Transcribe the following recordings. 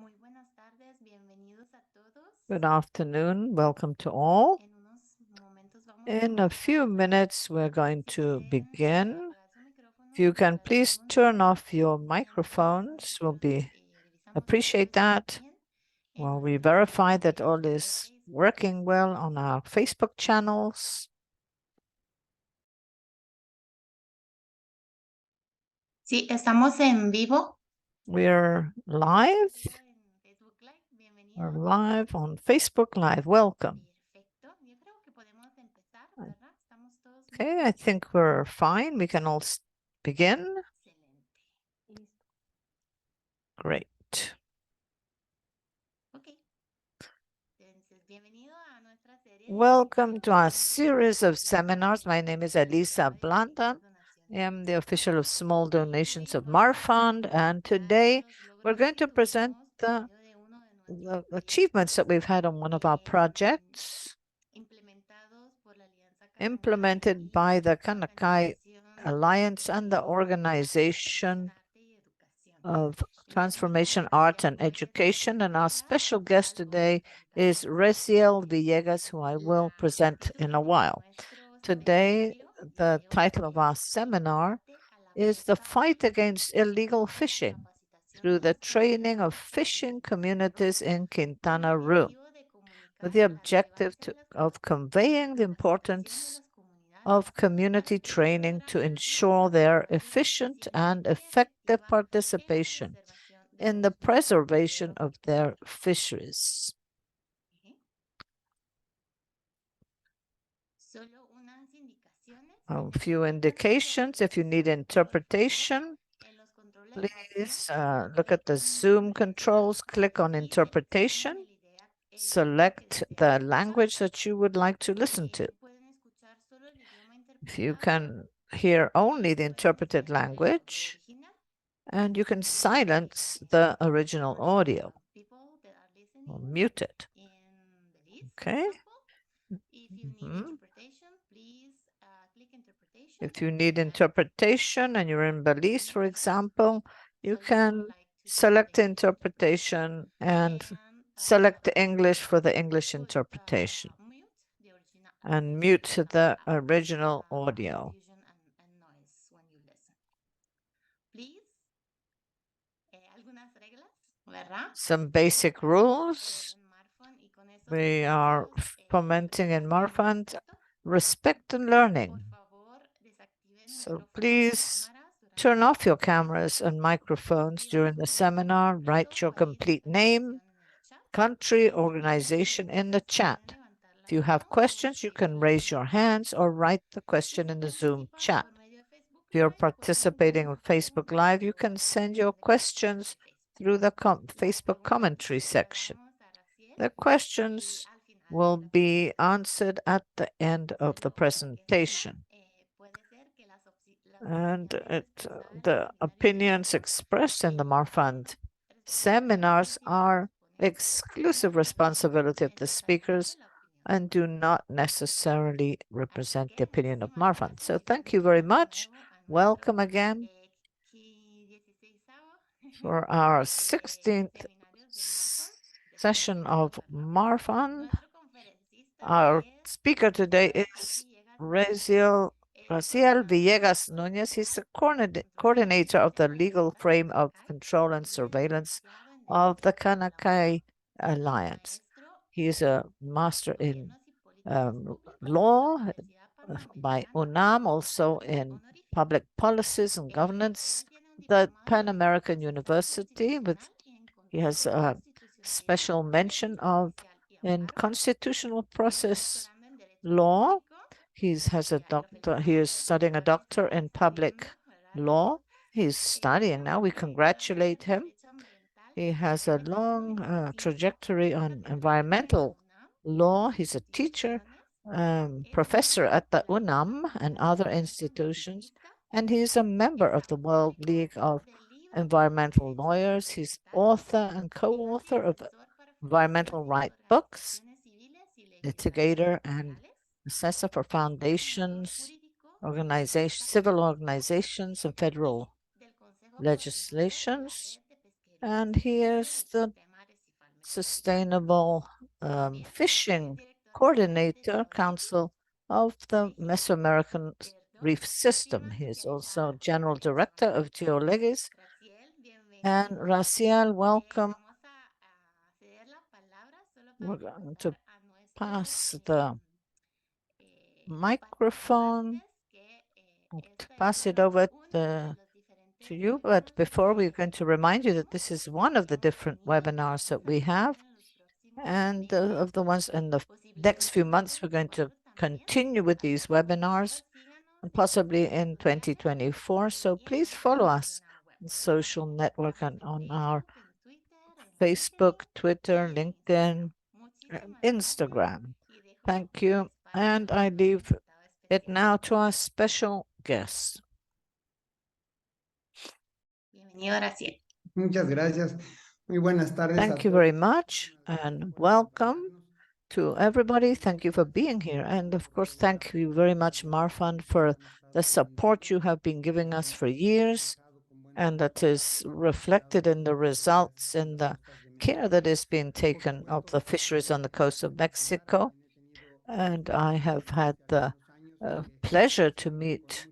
Muy buenas tardes, bienvenidos a todos. Good afternoon. Welcome to all. En unos momentos vamos In a few minutes, we're going to pueden begin. apagar su micrófono, If you les can please agradecemos turn mucho. off your Una vez microphones, we'll más, revisamos que appreciate todo esté that. bien en While we nuestras redes verify that all de is Facebook. working well on our Facebook channels. Sí, estamos en vivo. We're live. En Facebook Live, We're bienvenidos. live on Facebook Live. Welcome. Perfecto. Yo creo que podemos empezar, ¿verdad? Estamos todos muy Okay, I think we're fine. We can all begin. excelente. Listo. Great. Ok. Entonces, bienvenido a nuestra serie de Welcome to our seminarios series of seminars. My name is Elisa dedicada a Blanda. I am the official of Small Y Donations hoy of vamos Marfund, and a today los we're logros going que to present tuvimos por the, medio de uno de nuestros the proyectos achievements that we've had on one of our projects implementados por la Alianza Kanakay implemented y by the la Kanakai Organización Alliance and the Transformación Organization Arte y Educación. of Nuestra invitada Transformation, Art, and especial es Education. And our Reciela special guest today is Reciel Villegas, who I will present El in a título de while. nuestro Today, seminario the de hoy title of our es seminar Combate a la is The pesca Fight ilegal Against Illegal con la Fishing capacitación through de the las training comunidades of locales fishing en Quintana Roo, communities in con el Quintana Roo, objetivo de with comunicar the la objective relevancia de las of capacitaciones conveying y the capacitación de importance las comunidades of para community que training to puedan ensure their participar en la efficient eficiente and y effective efectiva en la participation preservación de in the sus preservation viveros of their naturales. fisheries. Ujú. Solo unas indicaciones. A Si few necesitan indications. If you need interpretación, por favor, interpretation, en los controles de opción, please look at the Zoom controls, click on y seleccionen interpretation, el idioma que select desean the escuchar. language that you would like to listen to. Pueden escuchar solo el idioma If you interpretado can hear only the pueden interpreted silenciar el audio language, original. and you can silence the original audio People that are or listening mute it. in Belize, for Okay. example. If you need Mhm. interpretation, please click interpretation. If you need interpretation and you're in Belize, for example, you can select interpretation and select the English for the English interpretation Mute the original and audio mute to the avoid original audio. confusion and noise when you listen. Please, algunas reglas, ¿verdad? Some basic rules. En Marfon y con eso We are terminamos fomenting in este Marfund proyecto. respect and Por learning. favor, desactiven So micrófonos y please cámaras durante turn off your la sesión. cameras and microphones Escriban during su the nombre seminar. completo, Write your país y complete name, organización en el chat. country, Si tienen organization in the preguntas, chat. pueden levantar If la you have mano o questions, you can escribirlas raise en your el chat. hands or write the Y question si in the Zoom participan chat. por medio de Facebook If you're Live, pueden participating on Facebook preguntar Live, you can a send your través de comentarios questions de Facebook. through the Las Facebook preguntas commentary se section. enviaremos a Raciel The y questions al final will de la be presentación. answered at the end of the Lo que sea, presentation. puede ser que las And opiniones expresadas en the seminarios opinions expressed in the Marfund seminars are exclusive responsibility of the speakers and do not necesarily represent the opinion of Marfund. So thank you very much. Welcome again for our 16th session of Marfund. Our speaker today is Raciel Villegas Núñez. He's the coordinator of the legal frame of control and surveillance of the Kanakay Alliance. He is a master in law by UNAM, also in public policies and governance, the Pan American University. He has a special mention of in constitutional process law. He is studying a doctor in public law. He's studying now. We congratulate him. He has a long trajectory on environmental law. He's a teacher, professor at the UNAM and other institutions, and he's a member of the World League of Environmental Lawyers. He's author and co-author of environmental right books, litigator and assessor for foundations, civil organizations, and federal legislations. And he is the Sustainable También es Fishing director de Coordinator participatory, Council of the Mesoamerican perdón, Reef System. firmas He is also especializadas. General Director of Geolegis. Raciel, And bienvenido. Raciel, welcome. Vamos a ceder la palabra solo para We're going to presentar a nuestros pass the microphone, participantes, que to esta es pass it solo over uno de los to diferentes you. But webinars before, que we're going to remind you that tenemos this is y one que of the tenemos different planeado que webinars vamos that a we have. realizar en los próximos And meses. of the ones in the next few months, we're going to Posiblemente en 2024 también. continue with these Así que por webinars favor síganos and en nuestras possibly redes in sociales 2024. So y en please nuestro follow us webinar web. on social Estamos, network and estamos en on our Facebook, en Twitter, en Facebook, LinkedIn Twitter, y en Instagram. LinkedIn, and Muchísimas gracias Instagram. y dejo Thank el you. espacio And I a nuestro leave invitado it especial. now to our special guest. Bienvenido, Graciela. Muchas gracias. Muy buenas tardes Thank a you todos. very much Muchísimas gracias and por welcome acompañarnos. to everybody. Thank you for being here. And of course, thank you very much, Marfan, for the support you have been giving us for years, and that is reflected in the results and the care that is being taken of the fisheries on the coast of Mexico. And I have had the pleasure to meet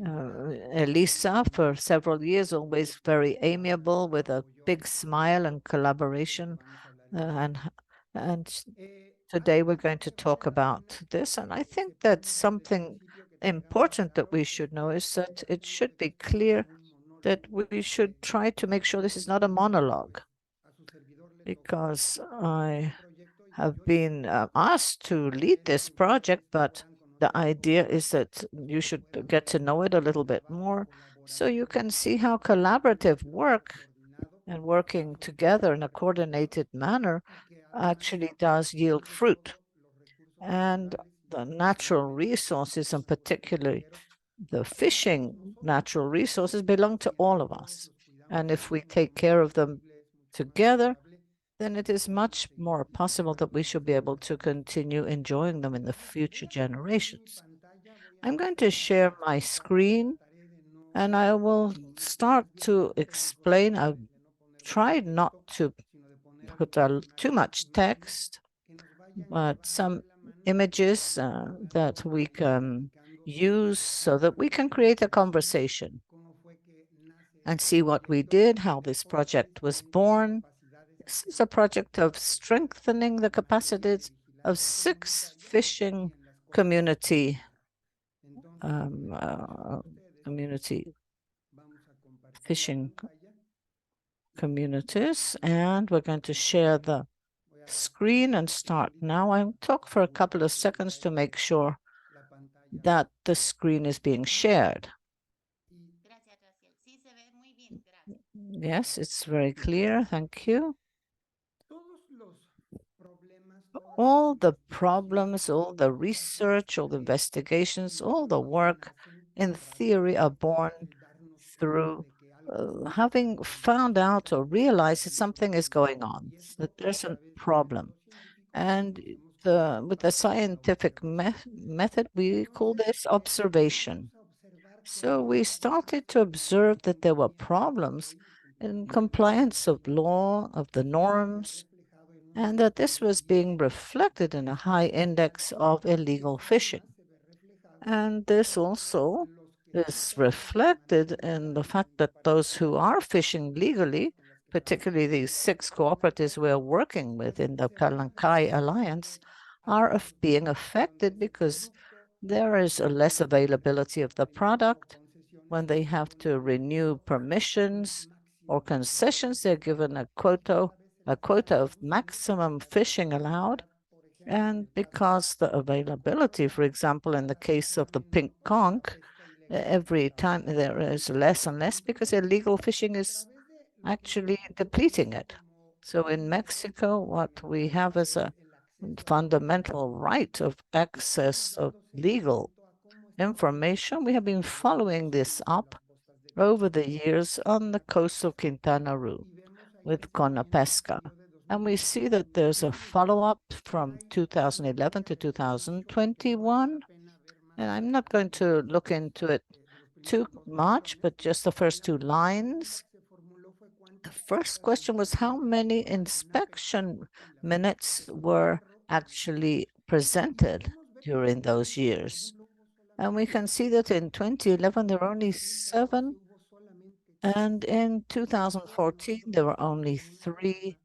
Elisa for several years, always very amiable, with a big smile and collaboration. And today we're going to talk about this. And I think that something important that we should know is that it should be clear that we should try to make sure this is not a monologue, because I have been asked to lead this project, but the idea is that you should get to know it a little bit more so you can see how collaborative work and working together in a coordinated manner actually does yield fruit. And the natural resources, and particularly the fishing natural resources, belong to all of us. And if we take care of them together, then it is much more possible that we should be able to continue enjoying them in the future generations. I'm going to share my screen and I will start to explain. I've tried not to put too much text, but some images that we can use so that we can create a conversation and see what we did, how this project was born. This is a project of strengthening the capacities of 6 fishing community fishing communities, and we're going to share the screen and start now. I'll talk for a couple of seconds to make sure that the screen is being shared. Yes, it's very clear. Thank you. All the problems, all the research, all the investigations, all the work in theory are born through having found out or realized that something is going on, that there's a problem. And with the scientific method, we call this observation. So we started to observe that there were problems in compliance of law, of the norms, and that this was being reflected in a high index of illegal fishing. And this also is reflected in the fact that those who are fishing legally, particularly these 6 cooperatives we're working with in the Kalankay Alliance, are being affected because there is a less availability of the product. When they have to renew permissions or concessions, they're given a quota of maximum fishing allowed. And because the availability, for example, in the case of the pink conch, every time there is less and less because illegal fishing is actually depleting it. So in Mexico, what we have is a fundamental right of access of legal information. We have been following this up over the years on the coast of Quintana Roo with Conapesca. And we see that there's a follow-up from 2011 to 2021. And I'm not going to look into it too much, but just the first 2 lines. The first question was how many inspection minutes were actually presented during those years. And we can see that in 2011, there were only 7, and in 2014, there were only 3.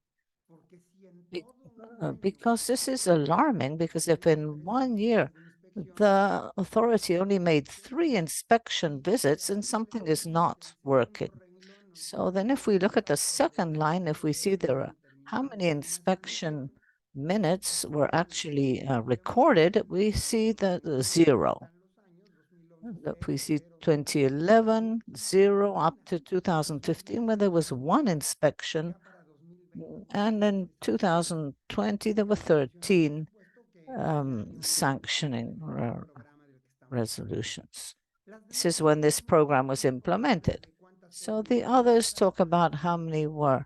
Because this is alarming, because if in 1 year the authority only made 3 inspection visits, then something is not working. So then if we look at the second line, if we see there are how many inspection minutes were actually recorded, we see the 0. If we see 2011, 0 up to 2015, where there was 1 inspection, and in 2020, there were 13 sanctioning resolutions. This is when this program was implemented. So the others talk about how many were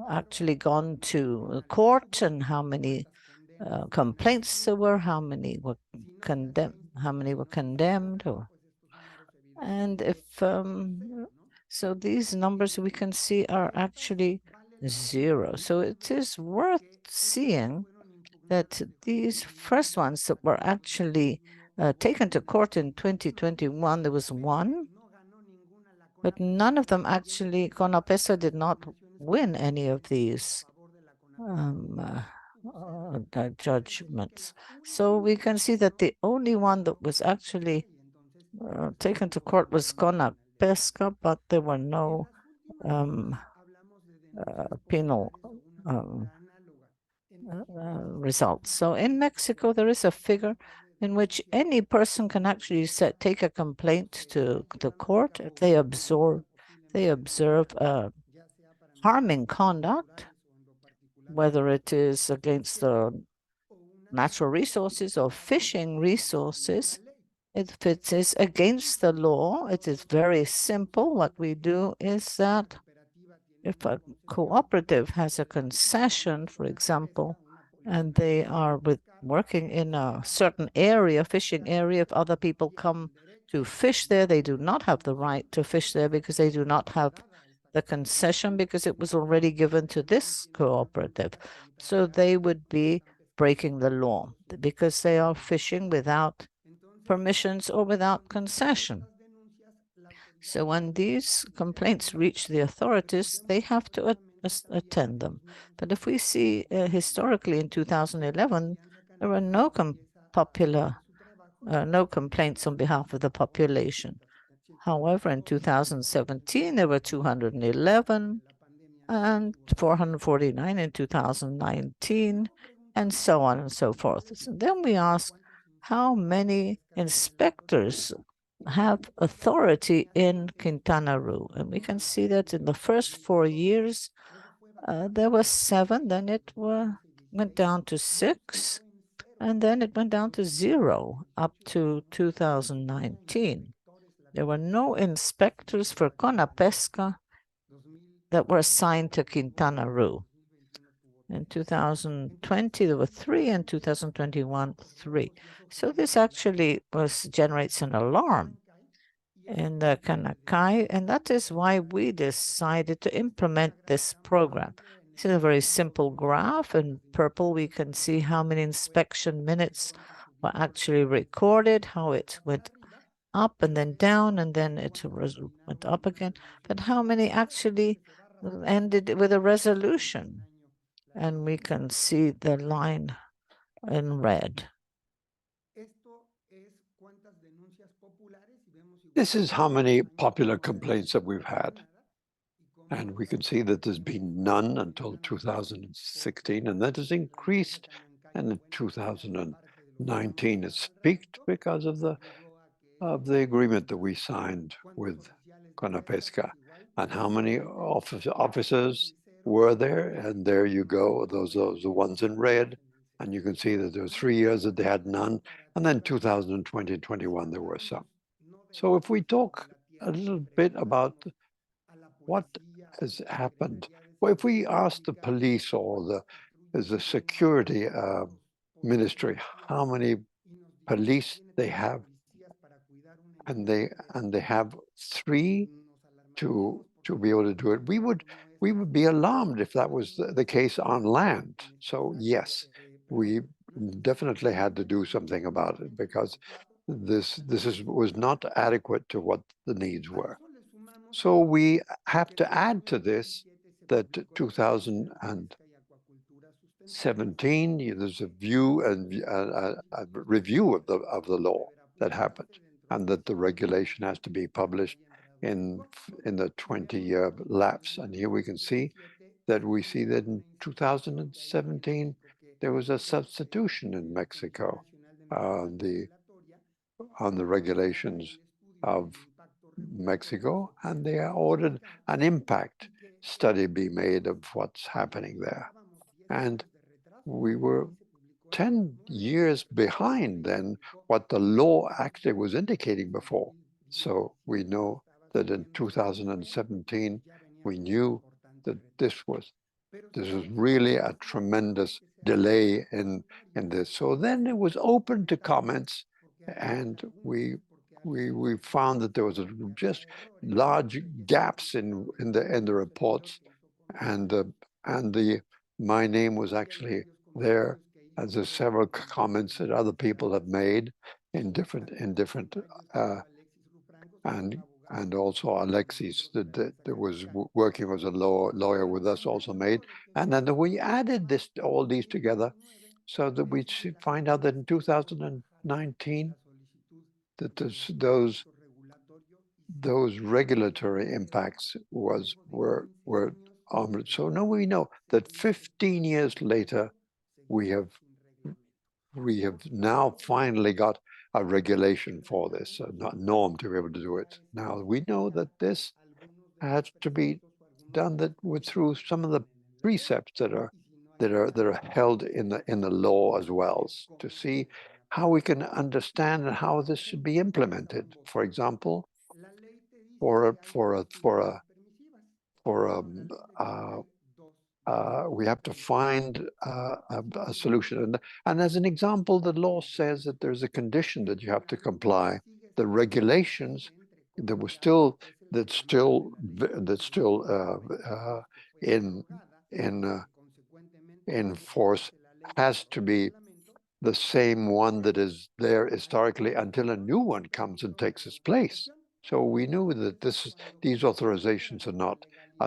actually gone to court and how many complaints there were, how many were condemned, and if so these numbers we can see are actually 0. So it is worth seeing that these first ones that were actually taken to court in 2021, there was 1, but none of them actually, CONAPESA did not win any of these judgments. So we can see that the only one that was actually taken to court was CONAPESCA, but there were no penal results. So in Mexico, there is a figure in which any person can actually take a complaint to the court if they observe harming conduct, whether it is against the natural resources or fishing resources. If it is against the law, it is very simple. What we do is that if a cooperative has a concession, for example, and they are working in a certain area, fishing area, if other people come to fish there, they do not have the right to fish there because they do not have the concession because it was already given to this cooperative. So they would be breaking the law because they are fishing without permissions or without concession. So when these complaints reach the authorities, they have to attend them. But if we see historically in 2011, there were no complaints on behalf of the population. However, in 2017, there were 211 and 449 in 2019, and so on and so forth. So then we ask, how many inspectors have authority in Quintana Roo? And we can see that in the first 4 years, there were 7, then it went down to 6, and then it went down to 0 up to 2019. There were no inspectors for CONAPESCA that were assigned to Quintana Roo. In 2020, there were 3, in 2021, 3. So this actually generates an alarm in the Kanakay, and that is why we decided to implement this program. This is a very simple graph. In purple, we can see how many inspection minutes were actually recorded, how it went up and then down, and then it went up again. But how many actually ended with a resolution? And we can see the line in red. This is how many popular complaints that we've had. And we can see that there's been none until 2016, and that has increased. And in 2019, it's peaked because of the agreement that we signed with CONAPESCA. And how many officers were there? And there you go, those are the ones in red. And you can see that there were 3 years that they had none. And then 2020 and 21, there were some. So if we talk a little bit about what has happened, well, if we ask the police or the security ministry how many police they have, and they have 3 to to be able to do it. We would be alarmed if that was the case on land. So yes, we definitely had to do something about it because this was not adequate to what the needs were. So we have to add to this that 2017, there's a view and a review of the law that happened, and that the regulation has to be published in the 20-year lapse. And here we can see that in 2017 there was a substitution in Mexico on the regulations of Mexico, and they ordered an impact study be made of what's happening there. And we were 10 years behind then what the law actually was indicating before. So we know that in 2017, we knew that this was really a tremendous delay in this. So then it was open to comments, and we found that there was just large gaps in the reports, and my name was actually there, as there's several comments that other people have made in different and also Alexis that was working as a lawyer with us also made. And then we added all these together so that we find out that in 2019 that those regulatory impacts were so now we know that 15 years later we have now finally got a regulation for this, a norm to be able to do it. Now we know that this has to be done through some of the precepts that are held in the law as well, to see how we can understand and how this should be implemented. For example, we have to find a solution. And as an example, the law says that there's a condition that you have to comply. The regulations that were still in force has to be the same one that is there historically until a new one comes and takes its place. So we knew that these authorizations are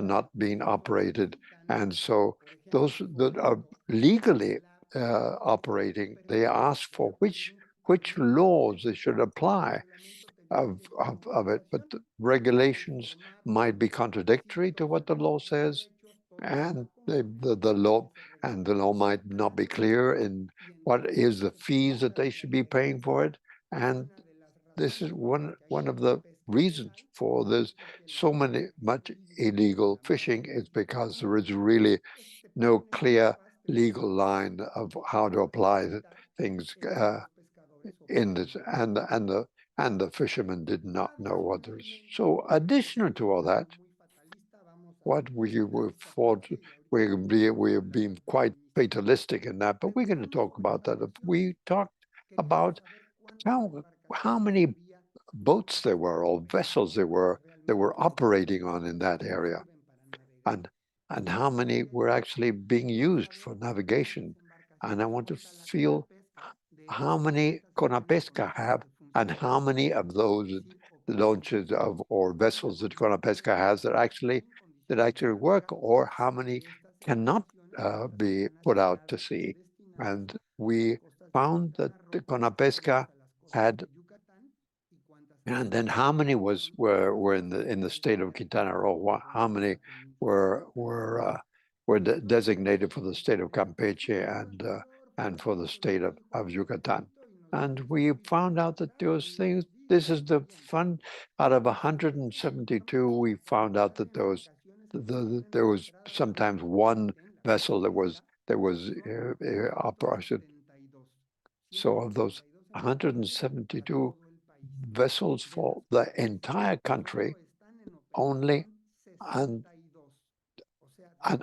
not being operated, and so those that are legally operating, they ask for which laws they should apply of it, but the regulations might be contradictory to what the law says, and the law might not be clear in what is the fees that they should be paying for it. And this is one of the reasons for there's so much illegal fishing, is because there is really no clear legal line of how to apply things in this, and the fishermen did not know what there's. So additional to all that, what we were fought, we're being quite fatalistic in that, but we're going to talk about that. We talked about how many boats there were, or vessels there were that were operating in that area, and how many were actually being used for navigation. And I want to feel how many Conapesca have, and how many of those launches or vessels that Conapesca has that actually work, or how many cannot be put out to sea. And we found that the Conapesca had, and then how many were in the state of Quintana Roo? How many were designated for the state of Campeche and for the state of Yucatan? And we found out that those things. This is the fun. Out of 172, we found out that there was sometimes one vessel that was operation. So of those 172 vessels for the entire country, only an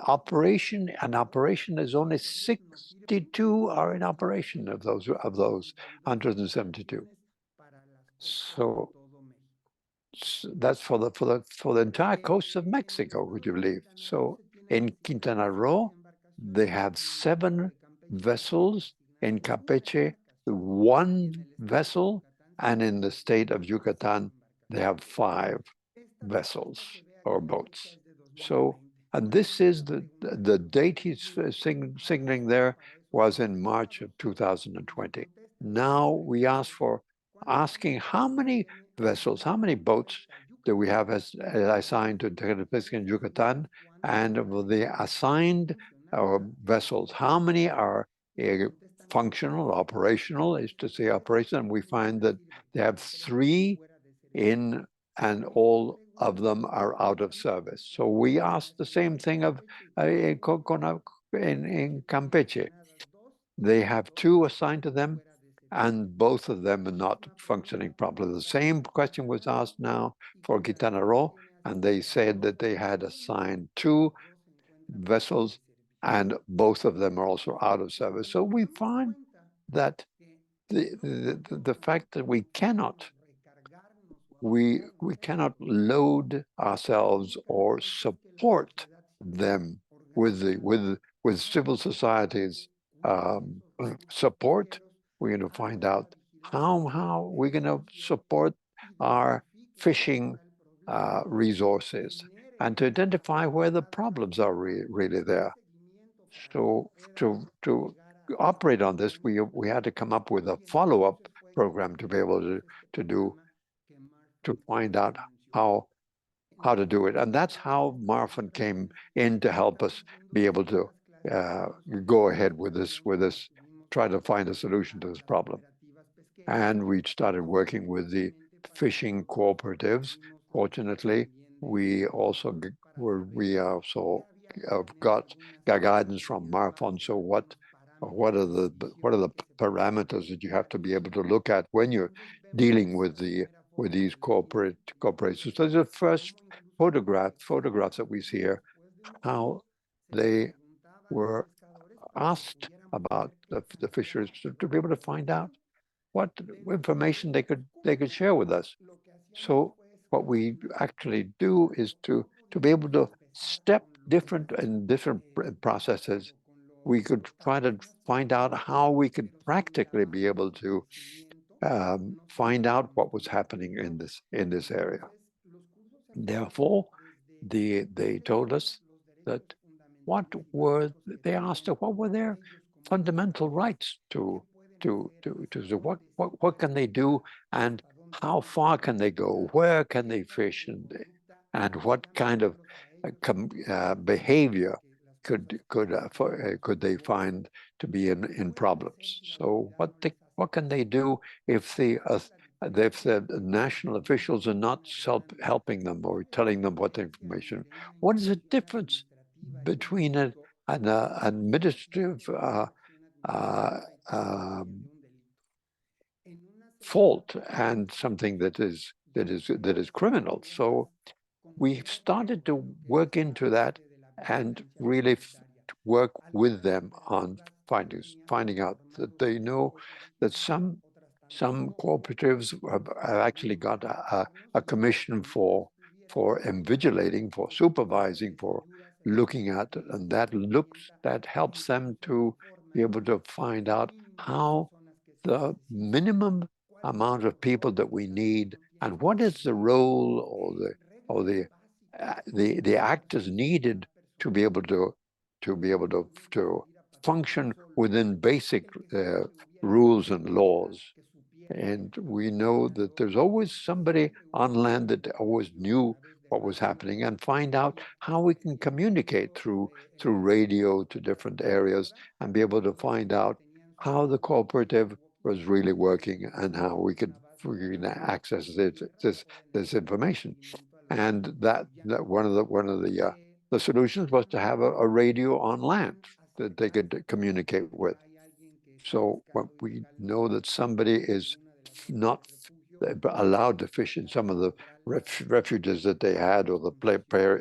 operation is only 62 are in operation of those 172. So that's for the entire coast of Mexico, would you believe? So in Quintana Roo, they have 7 vessels. In Campeche, 1 vessel, and in the state of Yucatan, they have 5 vessels or boats. So, and this is the date he's signaling there was in March of 2020. Now we asking how many vessels, how many boats do we have as assigned to Pesca and Yucatan, and of the assigned vessels, how many are functional, operational, is to say operational, and we find that they have 3 in, and all of them are out of service. So we asked the same thing of in Campeche. They have 2 assigned to them, and both of them are not functioning properly. The same question was asked now for Quintana Roo, and they said that they had assigned 2 vessels, and both of them are also out of service. So we find that the fact that we cannot load ourselves or support them with civil society's support. We're going to find out how we're going to support our fishing resources and to identify where the problems are really there. So to operate on this, we had to come up with a follow-up program to be able to find out how to do it. And that's how Marfan came in to help us be able to go ahead with this, try to find a solution to this problem. And we started working with the fishing cooperatives. Fortunately, we also got guidance from Marfan. So what are the parameters that you have to be able to look at when you're dealing with these corporations? So the first photographs that we see here, how they were asked about the fisheries to be able to find out what information they could share with us. So what we actually do is to be able to step different processes. We could try to find out how we could practically be able to find out what was happening in this area. Therefore, they told us that they asked us what were their fundamental rights to so what can they do, and how far can they go, where can they fish, and what kind of behavior could they find to be in problems. So what can they do if the national officials are not helping them or telling them what the information? What is the difference between an administrative fault and something that is criminal? So we started to work into that and really work with them on finding out that they know that some cooperatives have actually got a commission for invigilating, for supervising, for looking at, and that helps them to be able to find out how the minimum amount of people that we need, and what is the role or the actors needed to be able to function within basic rules and laws. And we know that there's always somebody on land that always knew what was happening, and find out how we can communicate through radio to different areas and be able to find out how the cooperative was really working and how we could access this information. And that one of the solutions was to have a radio on land that they could communicate with. So when we know that somebody is not allowed to fish in some of the refuges that they had, or the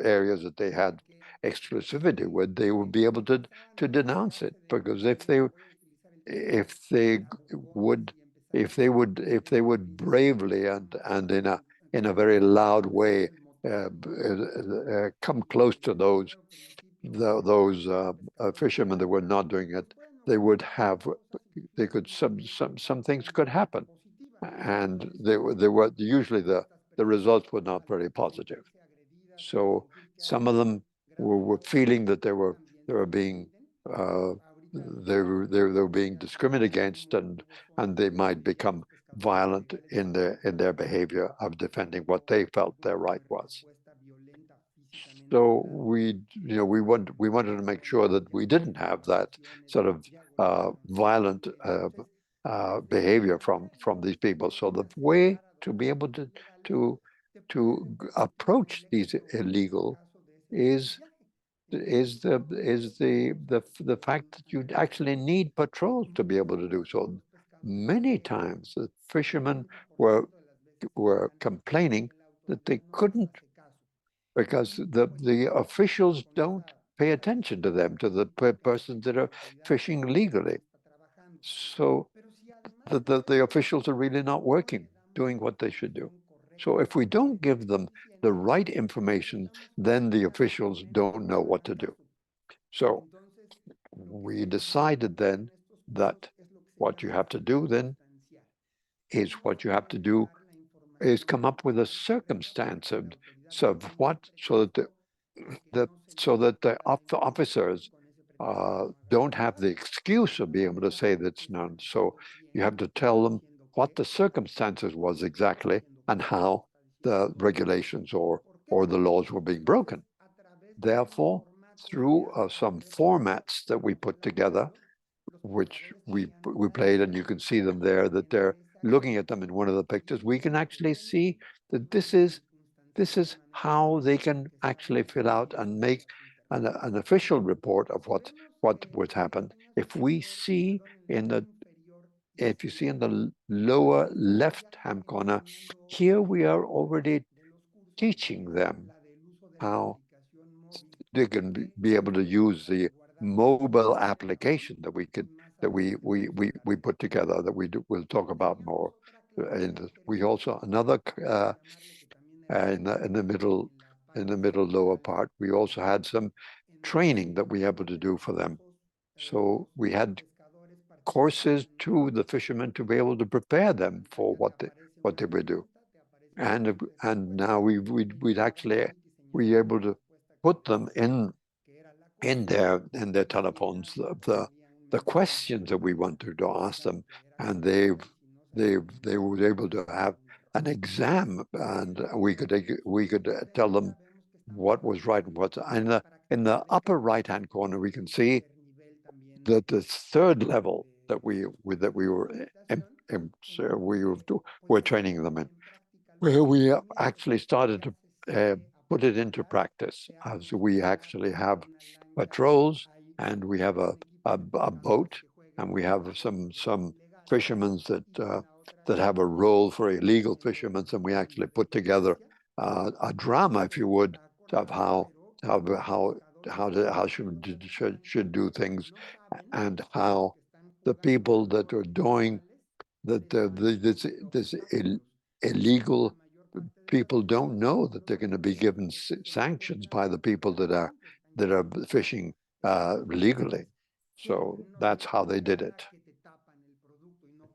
areas that they had exclusivity with, they would be able to denounce it, because if they would bravely and in a very loud way come close to those fishermen that were not doing it, they would have, they could, some things could happen. And they were usually the results were not very positive. So some of them were feeling that they were being they were being discriminated against, and they might become violent in their behavior of defending what they felt their right was. So we wanted to make sure that we didn't have that sort of violent behavior from these people. So the way to be able to approach these illegal is the fact that you actually need patrols to be able to do so. Many times the fishermen were complaining that they couldn't, because the officials don't pay attention to them, to the persons that are fishing legally. So the officials are really not working, doing what they should do. So if we don't give them the right information, then the officials don't know what to do. So we decided then that what you have to do then is come up with a circumstance of what, so that the officers don't have the excuse of being able to say that's none. So you have to tell them what the circumstances was exactly and how the regulations or the laws were being broken. Therefore, through some formats that we put together, which we played, and you can see them there, that they're looking at them in one of the pictures, we can actually see that this is how they can actually fill out and make an official report of what would happen. If you see in the lower left-hand corner, here we are already teaching them how they can be able to use the mobile application that we put together, that we'll talk about more. And we also another in the middle lower part, we also had some training that we were able to do for them. So we had courses to the fishermen to be able to prepare them for what they would do. And now we'd actually we able to put them in their telephones the questions that we wanted to ask them, and they were able to have an exam, and we could tell them what was right and what's in the upper right hand corner. We can see that the third level that we were training them in, where we actually started to put it into practice, as we actually have patrols, and we have a boat, and we have some fishermen that have a role for illegal fishermen, and we actually put together a drama, if you would, of how should do things, and how the people that are doing this illegal, people don't know that they're going to be given sanctions by the people that are fishing legally. So that's how they did it.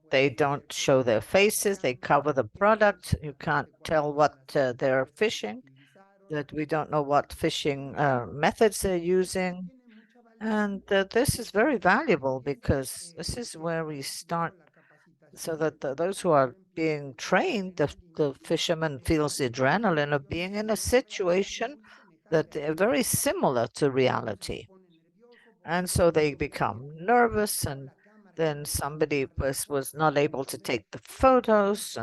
They don't show their faces, they cover the product. You can't tell what they're fishing, that we don't know what fishing methods they're using. And this is very valuable, because this is where we start, so that those who are being trained, the fisherman feels the adrenaline of being in a situation that are very similar to reality. And so they become nervous, and then somebody was not able to take the photos,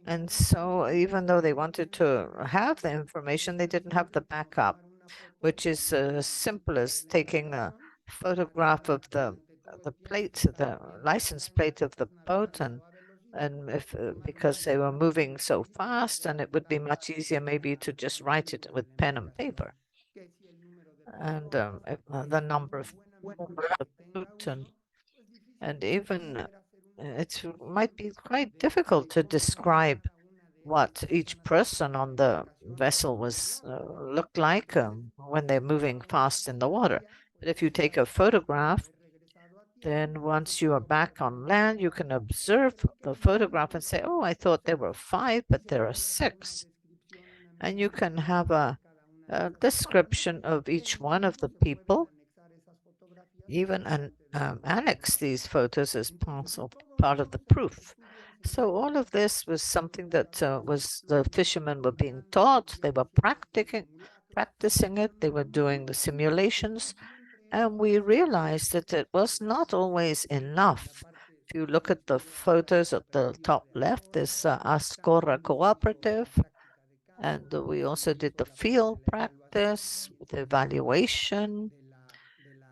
and so even though they wanted to have the information, they didn't have the backup, which is as simple as taking a photograph of the plate, the license plate of the boat, and if because they were moving so fast, and it would be much easier maybe to just write it with pen and paper, and the number of the boat, and even it might be quite difficult to describe what each person on the vessel was looked like when they're moving fast in the water. But if you take a photograph, then once you are back on land, you can observe the photograph and say, oh, I thought there were 5, but there are 6. And you can have a description of each one of the people, even annex these photos as part of the proof. So all of this was something that was the fishermen were being taught. They were practicing it. They were doing the simulations. And we realized that it was not always enough. If you look at the photos at the top left, there's Ascora Cooperative. And we also did the field practice, the evaluation.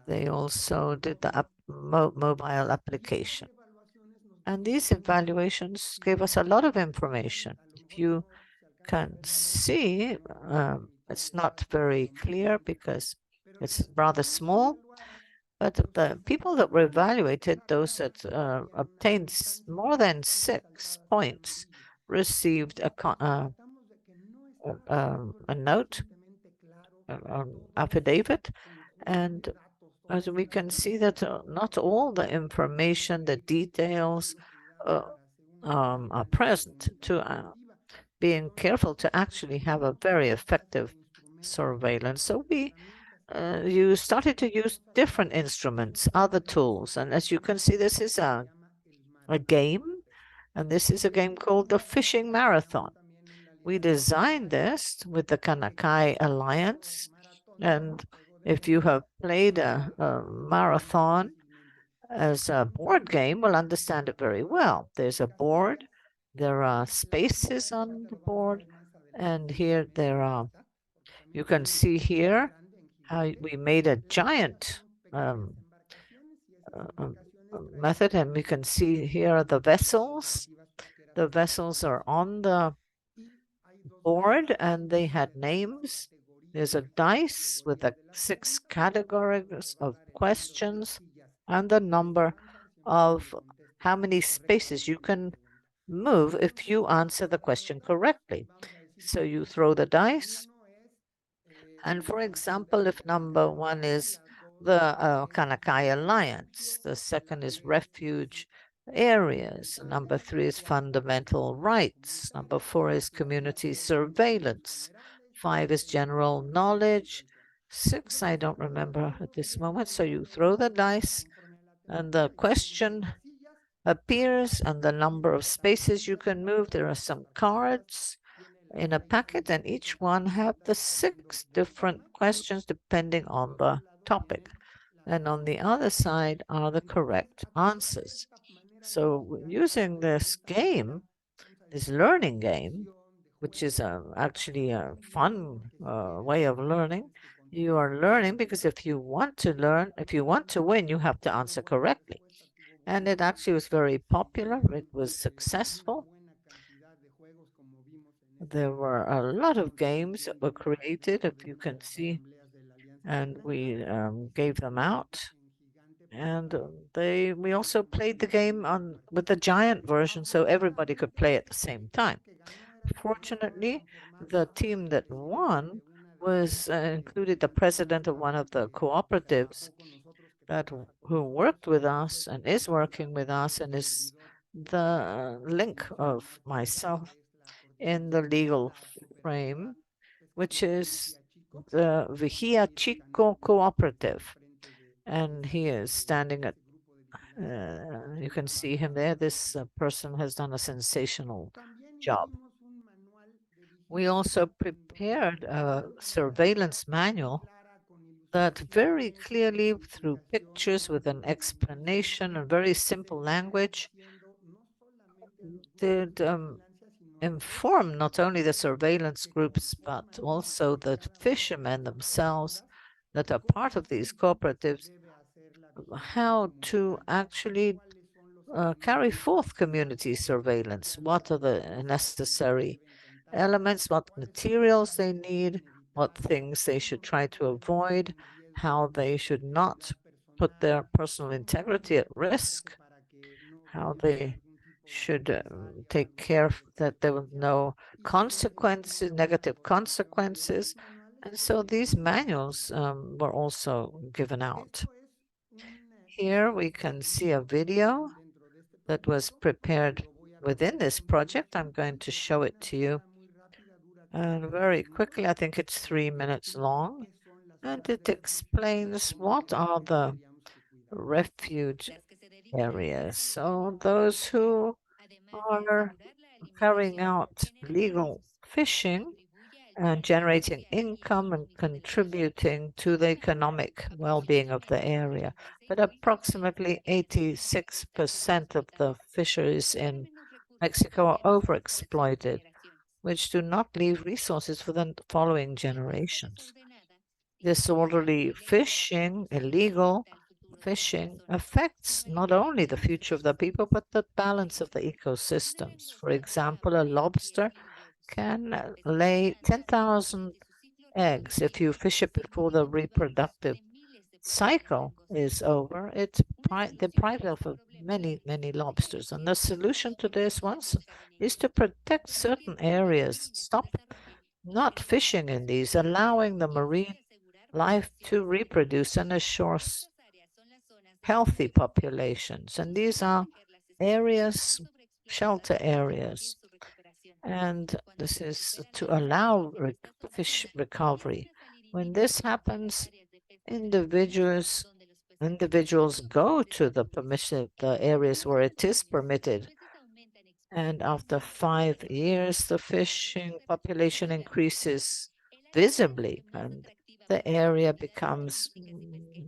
They also did the mobile application. And these evaluations gave us a lot of information. If you can see, it's not very clear because it's rather small, but the people that were evaluated, those that obtained more than 6 points, received a note, affidavit, and as we can see that not all the information, the details are present to being careful to actually have a very effective surveillance. So you started to use different instruments, other tools. And as you can see, this is a game, and this is a game called the Fishing Marathon. We designed this with the Kanakai Alliance, and if you have played a marathon as a board game, will understand it very well. There's a board, there are spaces on the board, and here there are, you can see here how we made a giant method, and we can see here are the vessels. The vessels are on the board and they had names. There's a dice with the 6 categories of questions and the number of how many spaces you can move if you answer the question correctly. So you throw the dice. And for example, if number 1 is the Kanakai Alliance, the second is refuge areas, number 3 is fundamental rights, number 4 is community surveillance, 5 is general knowledge, 6 I don't remember at this moment. So you throw the dice and the question appears and the number of spaces you can move. There are some cards in a packet, and each one have the 6 different questions depending on the topic. And on the other side are the correct answers. So using this game, this learning game, which is actually a fun way of learning, you are learning because if you want to learn, if you want to win, you have to answer correctly. And it actually was very popular. It was successful. There were a lot of games that were created, if you can see, and we gave them out. And we also played the game with the giant version so everybody could play at the same time. Fortunately, the team that won was included the president of one of the cooperatives who worked with us and is working with us and is the link of myself in the legal frame, which is the Vihia Chico Cooperative. And he is standing at, you can see him there. This person has done a sensational job. We also prepared a surveillance manual that very clearly, through pictures with an explanation and very simple language, did inform not only the surveillance groups, but also the fishermen themselves that are part of these cooperatives, how to actually carry forth community surveillance. What are the necessary elements, what materials they need, what things they should try to avoid, how they should not put their personal integrity at risk, how they should take care that there were no consequences, negative consequences. And so these manuals were also given out. Here we can see a video that was prepared within this project. I'm going to show it to you very quickly. I think it's 3 minutes long, and it explains what are the refuge areas. So those who are carrying out legal fishing and generating income and contributing to the economic well-being of the area. But approximately 86% of the fisheries in Mexico are overexploited, which do not leave resources for the following generations. Disorderly fishing, illegal fishing, affects not only the future of the people, but the balance of the ecosystems. For example, a lobster can lay 10,000 eggs. If you fish it before the reproductive cycle is over, it deprives of many, many lobsters. And the solution to this once is to protect certain areas, stop not fishing in these, allowing the marine life to reproduce and assure healthy populations. And these are areas, shelter areas. And this is to allow fish recovery. When this happens, individuals go to the areas where it is permitted. And after 5 years, the fishing population increases visibly, and the area becomes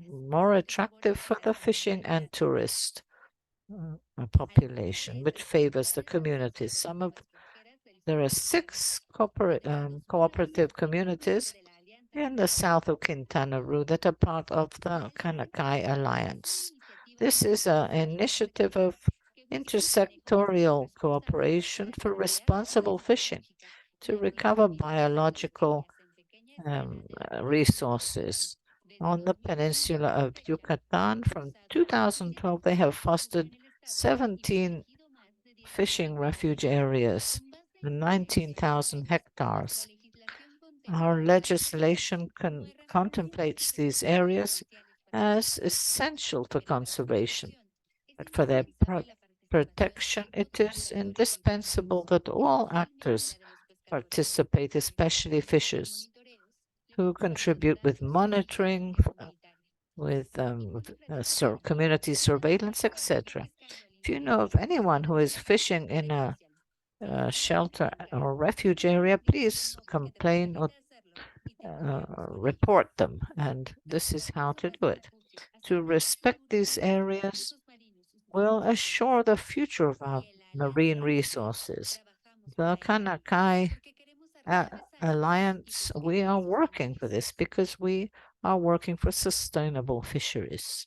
more attractive for the fishing and tourist population, which favors the communities. There are 6 cooperative communities in the south of Quintana Roo that are part of the Kanakai Alliance. This is an initiative of intersectorial cooperation for responsible fishing to recover biological resources. On the peninsula of Yucatan, from 2012, they have fostered 17 fishing refuge areas and 19,000 hectares. Our legislation contemplates these areas as essential for conservation, but for their protection, it is indispensable that all actors participate, especially fishers, who contribute with monitoring, with community surveillance, etc. If you know of anyone who is fishing in a shelter or refuge area, please complain or report them. And this is how to do it. To respect these areas will assure the future of our marine resources. The Kanakai Alliance, we are working for this because we are working for sustainable fisheries.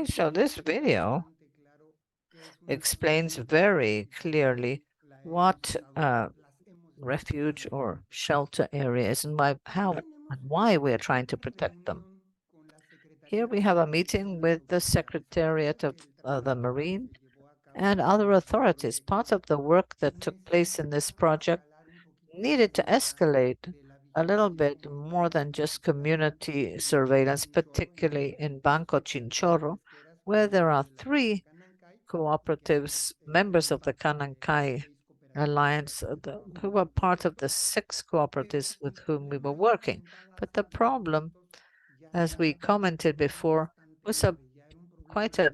So this video explains very clearly what refuge or shelter areas and how and why we are trying to protect them. Here we have a meeting with the Secretariat of the Marine and other authorities. Part of the work that took place in this project needed to escalate a little bit more than just community surveillance, particularly in Banco Chinchorro, where there are 3 cooperatives, members of the Kanankai Alliance, who were part of the 6 cooperatives with whom we were working. But the problem, as we commented before, was quite a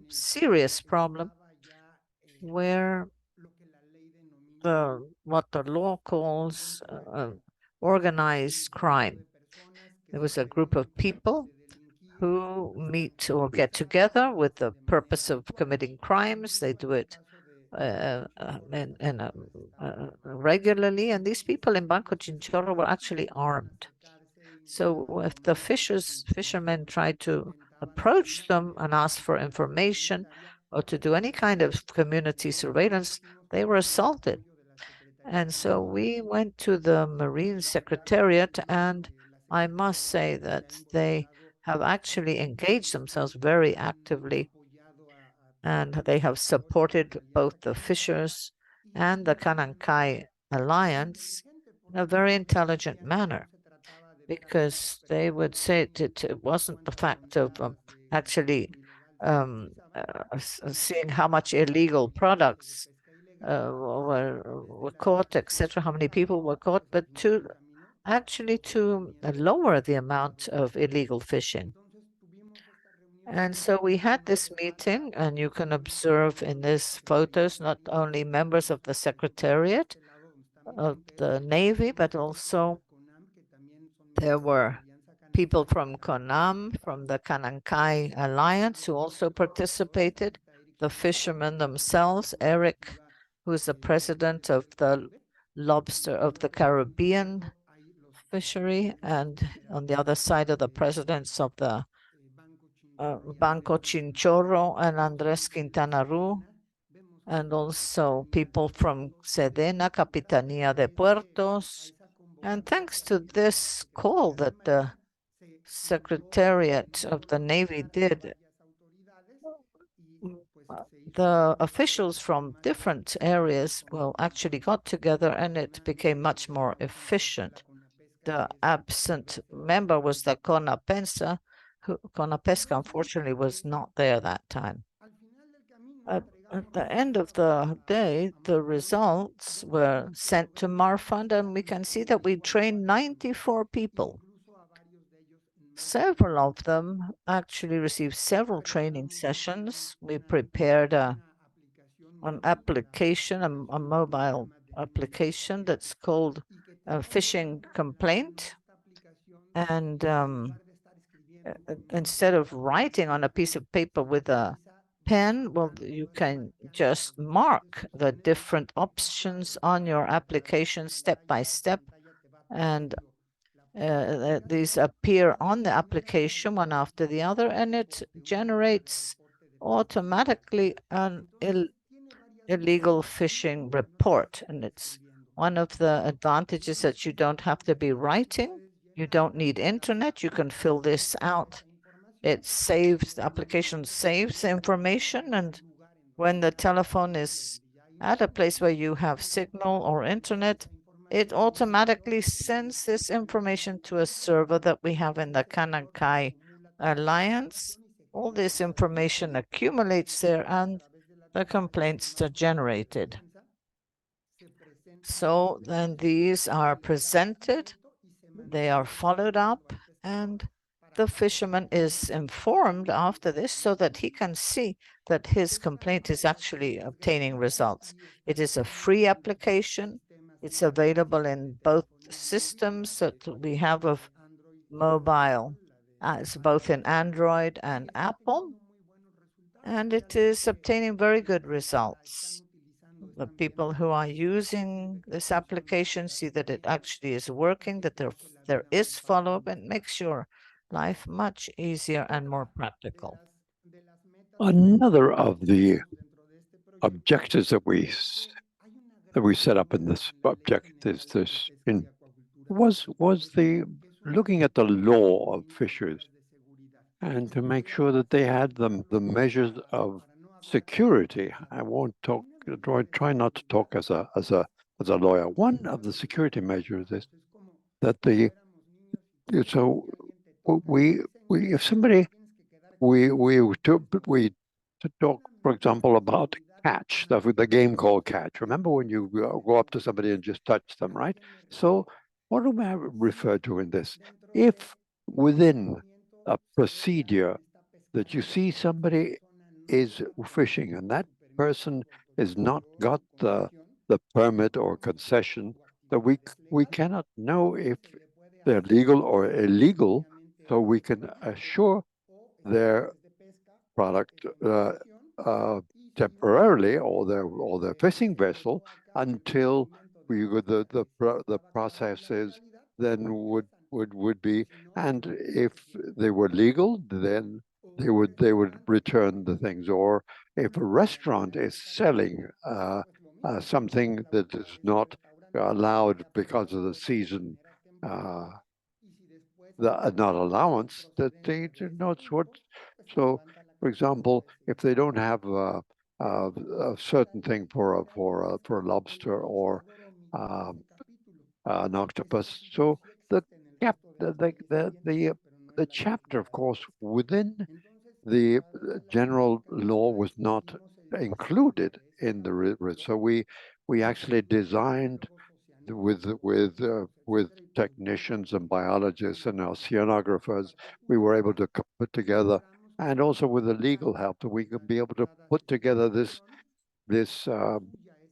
serious problem where what the law calls organized crime. There was a group of people who meet or get together with the purpose of committing crimes. They do it regularly, and these people in Banco Chinchorro were actually armed. So if the fishermen tried to approach them and ask for information or to do any kind of community surveillance, they were assaulted. And so we went to the Marine Secretariat, and I must say that they have actually engaged themselves very actively, and they have supported both the fishers and the Kanankai Alliance in a very intelligent manner, because they would say it wasn't the fact of actually seeing how much illegal products were caught, etc., how many people were caught, but to actually to lower the amount of illegal fishing. And so we had this meeting, and you can observe in these photos not only members of the Secretariat of the Navy, but also there were people from CONAM, from the Kanankai Alliance, who also participated, the fishermen themselves, Eric, who is the president of the Lobster of the Caribbean fishery, and on the other side of the presidents of the Banco Chinchorro and Andres Quintana Roo, and also people from Sedena, Capitanía de Puertos. And thanks to this call that the Secretariat of the Navy did, the officials from different areas actually got together, and it became much more efficient. The absent member was the Conapesca, who Conapesca unfortunately was not there that time. At the end of the day, the results were sent to Marfund, and we can see that we trained 94 people. Several of them actually received several training sessions. We prepared an application, a mobile application that's called a fishing complaint. And instead of writing on a piece of paper with a pen, you can just mark the different options on your application step by step, and these appear on the application one after the other, and it generates automatically an illegal fishing report. And it's one of the advantages that you don't have to be writing. You don't need internet. You can fill this out. It saves, the application saves the information, and when the telephone is at a place where you have signal or internet, it automatically sends this information to a server that we have in the Kanankai Alliance. All this information accumulates there, and the complaints are generated. So then these are presented, they are followed up, and the fisherman is informed after this so that he can see that his complaint is actually obtaining results. It is a free application. It's available in both systems that we have of mobile. It's both in Android and Apple, and it is obtaining very good results. The people who are using this application see that it actually is working, that there is follow-up, and makes your life much easier and more practical. Another of the objectives that we set up in this objectives was the looking at the law of fisheries and to make sure that they had the measures of security. I won't talk. Try not to talk as a lawyer. One of the security measures is that so we if somebody we to talk, for example, about catch, the game called catch. Remember when you go up to somebody and just touch them, right? So what do I refer to in this? If within a procedure that you see somebody is fishing and that person is not got the permit or concession, that we cannot know if they're legal or illegal, so we can assure their product temporarily or their fishing vessel until the process is then would be, and if they were legal, then they would return the things. Or if a restaurant is selling something that is not allowed because of the season, the not allowance, that they do not what. So, for example, if they don't have a certain thing for a lobster or um, an octopus, so the cap the chapter, of course, within the general law was not included in the so we actually designed with technicians and biologists and oceanographers, we were able to put together, and also with the legal help, that we could be able to put together this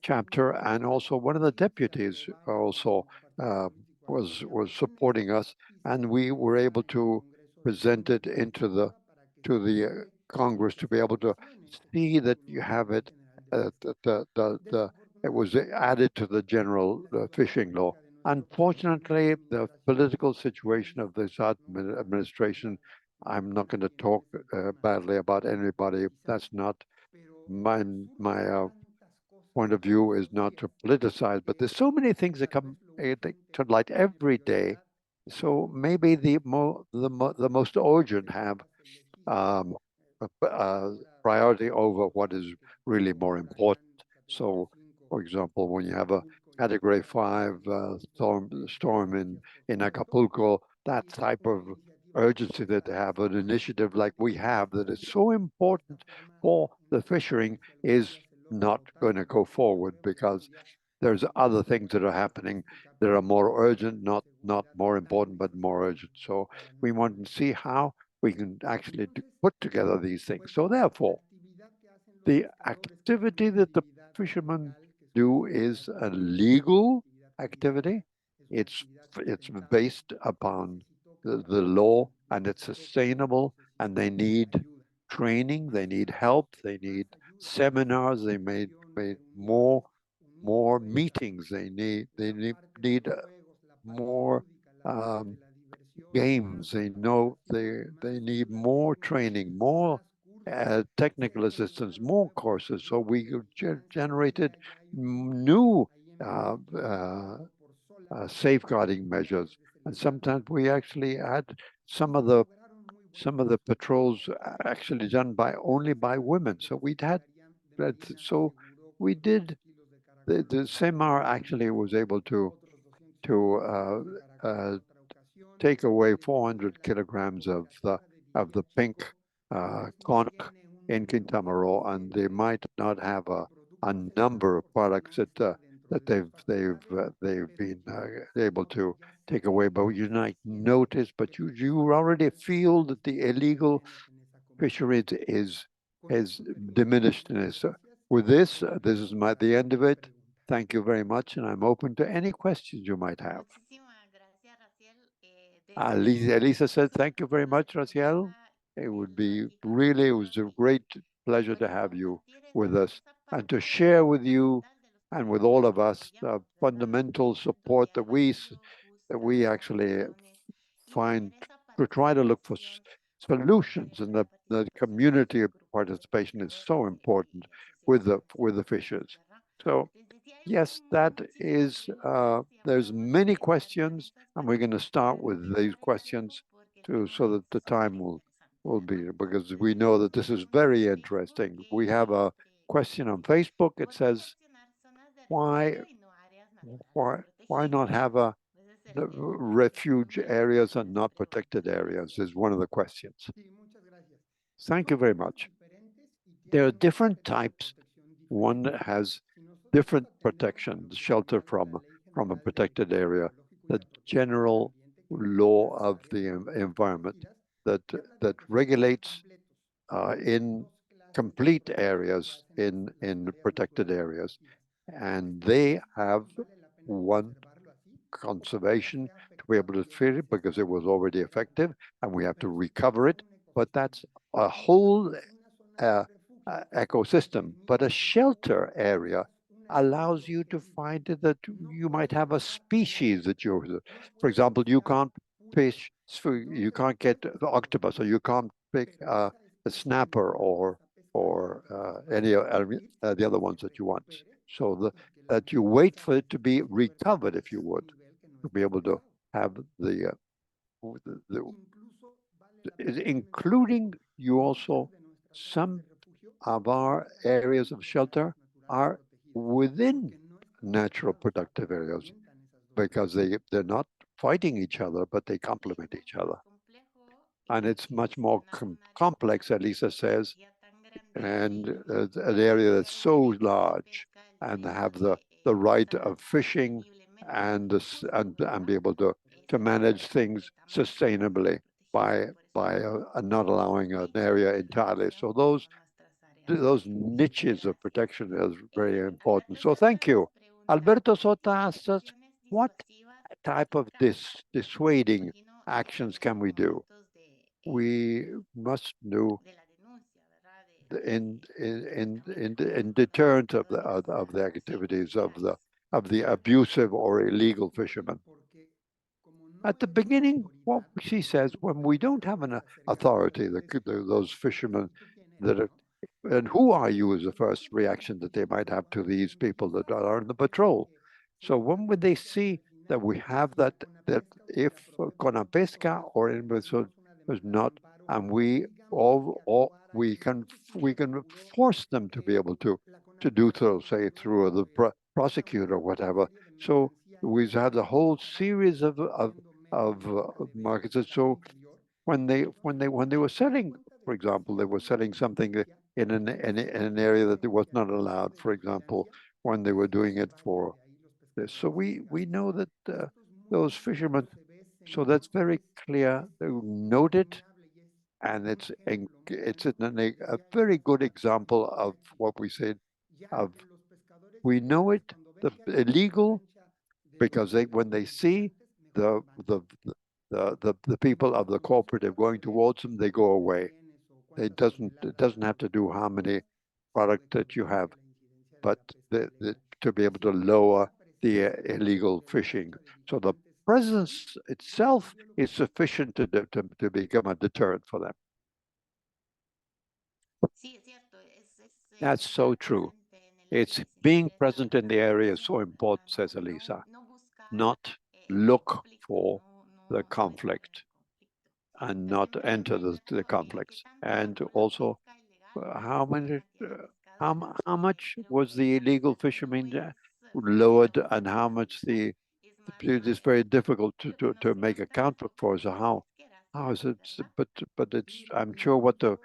chapter. And also one of the deputies also uh, was supporting us, and we were able to present it into the Congress to be able to see that you have it. It was added to the general fishing law. Unfortunately, the political situation of this administration, I'm not going to talk badly about anybody. That's not my point of view is not to politicize, but there's so many things that come to light every day. So maybe the most urgent have um, priority over what is really more important. So, for example, when you have a Category 5 storm in Acapulco, that type of urgency that they have, an initiative like we have that is so important for the fishing is not going to go forward because there's other things that are happening that are more urgent, not more important, but more urgent. So we want to see how we can actually put together these things. So therefore, the activity that the fishermen do is a legal activity. It's based upon the law, and it's sustainable, and they need training, they need help, they need seminars, they made more meetings, they need more um, games. They need more training, more technical assistance, more courses. So we generated new uh, uh, safeguarding measures, and sometimes we actually had some of the patrols actually done by only by women. So we'd had so we did the seminar actually was able to take away 400 kilograms of the pink conch in Quintana Roo, and they might not have a number of products that they've been able to take away. But you might notice, but you already feel that the illegal fisheries is diminished in this. So with this, this is the end of it. Thank you very much, and I'm open to any questions you might have. Elisa said, thank you very much, Raciel. It was a great pleasure to have you with us and to share with you and with all of us the fundamental support that we actually find to try to look for solutions, and the community participation is so important with the fishers. So yes, that is, there's many questions, and we're going to start with these questions so that the time will be, because we know that this is very interesting. We have a question on Facebook. It says, why, why not have the refuge areas and not protected areas is one of the questions. Thank you very much. There are different types. One has different protections, shelter from a protected area. The general law of the environment that regulates in complete areas in protected areas, and they have one conservation to be able to feed it because it was already effective, and we have to recover it. But that's a whole ecosystem. But a shelter area allows you to find that you might have a species that for example, you can't fish, you can't get the octopus, or you can't pick a snapper or any of the other ones that you want. So that you wait for it to be recovered, if you would, to be able to have including you also, some of our areas of shelter are within natural productive areas because they're not fighting each other, but they complement each other. And it's much more complex, Elisa says, and an area that's so large and have the right of fishing and be able to manage things sustainably by not allowing an area entirely. So those niches of protection is very important. So thank you. Alberto Sota asked us, what type of dissuading actions can we do? We must do in deterrent of the activities of the abusive or illegal fishermen. At the beginning, what she says, when we don't have an authority, those fishermen that are, and who are you is the first reaction that they might have to these people that are on the patrol. So when would they see that we have that if con la pesca or in is not, and we all we can force them to be able to do so, say through the prosecutor or whatever. So we have the whole series of markets. And so when they were selling, for example, they were selling something in an area that it was not allowed. For example, when they were doing it for this, so we know that those fishermen. So that's very clear. They note it, and it's a very good example of what we said. Of we know it, the illegal, because when they see the people of the cooperative going towards them, they go away. It doesn't have to do how many product that you have, but to be able to lower the illegal fishing. So the presence itself is sufficient to become a deterrent for them. That's so true. It's being present in the area is so important, says Elisa. Not look for the conflict and not enter the conflicts. And also, how many, how much was the illegal fishermen lowered, and how much it is very difficult to make a count for. So how is it? But it's, I'm sure what the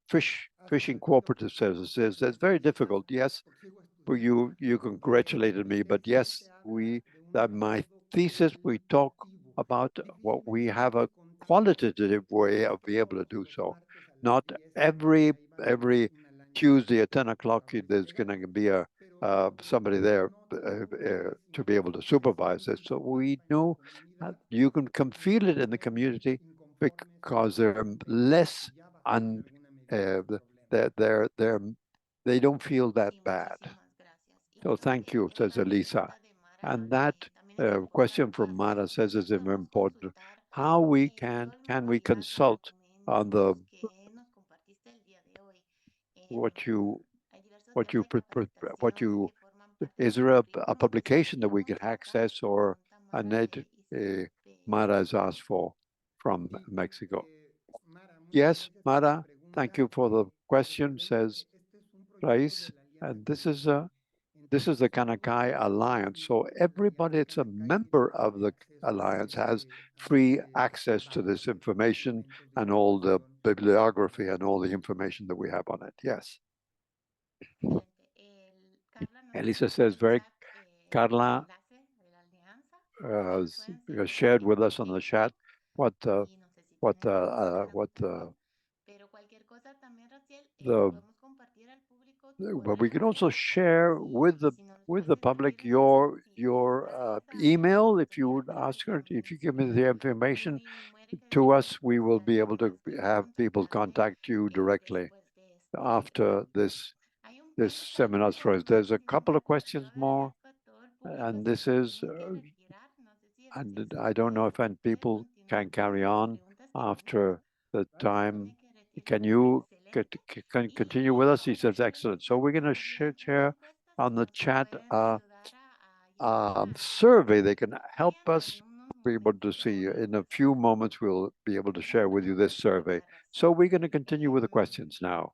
fishing cooperative says is that's very difficult. Yes, but you congratulated me, but yes, that my thesis, we talk about what we have a qualitative way of being able to do so. Not every Tuesday at 10 o'clock there's going to be somebody there to be able to supervise this. So we know you can feel it in the community because they're less they're they don't feel that bad. So thank you, says Elisa. And that question from Mara says is important. How can we consult on the what you is there a publication that we can access, or a net Mara has asked for from Mexico? Yes, Mara, thank you for the question, says Raiz. And this is the Kanakai Alliance. So everybody that's a member of the Alliance has free access to this information and all the bibliography and all the information that we have on it. Yes. Elisa says, Carla shared with us on the chat what the but we can also share with the public your email. If you would ask her, if you give me the information to us, we will be able to have people contact you directly after this seminar. For us, there's a couple of questions more, and this is and I don't know if people can carry on after the time. Can you continue with us? He says, excellent. So we're going to share on the chat survey. They can help us be able to see. In a few moments, we'll be able to share with you this survey. So we're going to continue with the questions now.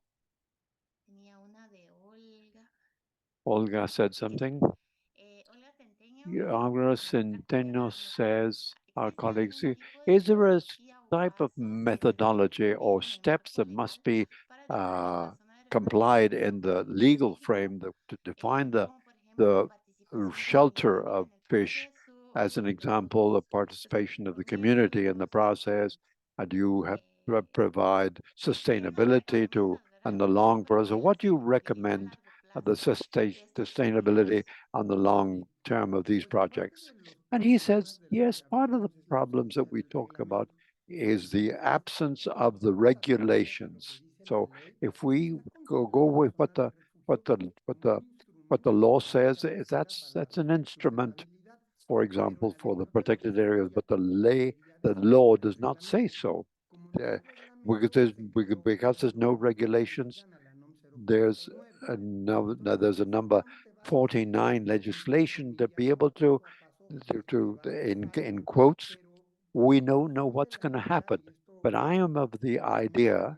Olga said something. Olga Centeno says, our colleagues, is there a type of methodology or steps that must be complied in the legal frame to define the shelter of fish? As an example, the participation of the community in the process. Do you have to provide sustainability in the long process? What do you recommend the sustainability on the long term of these projects? And he says, yes, part of the problems that we talk about is the absence of the regulations. So if we go with what the law says, that's an instrument, for example, for the protected areas, but the law does not say so. Because there's no regulations, there's a number 49 legislation to be able to in quotes, we don't know what's going to happen. But I am of the idea,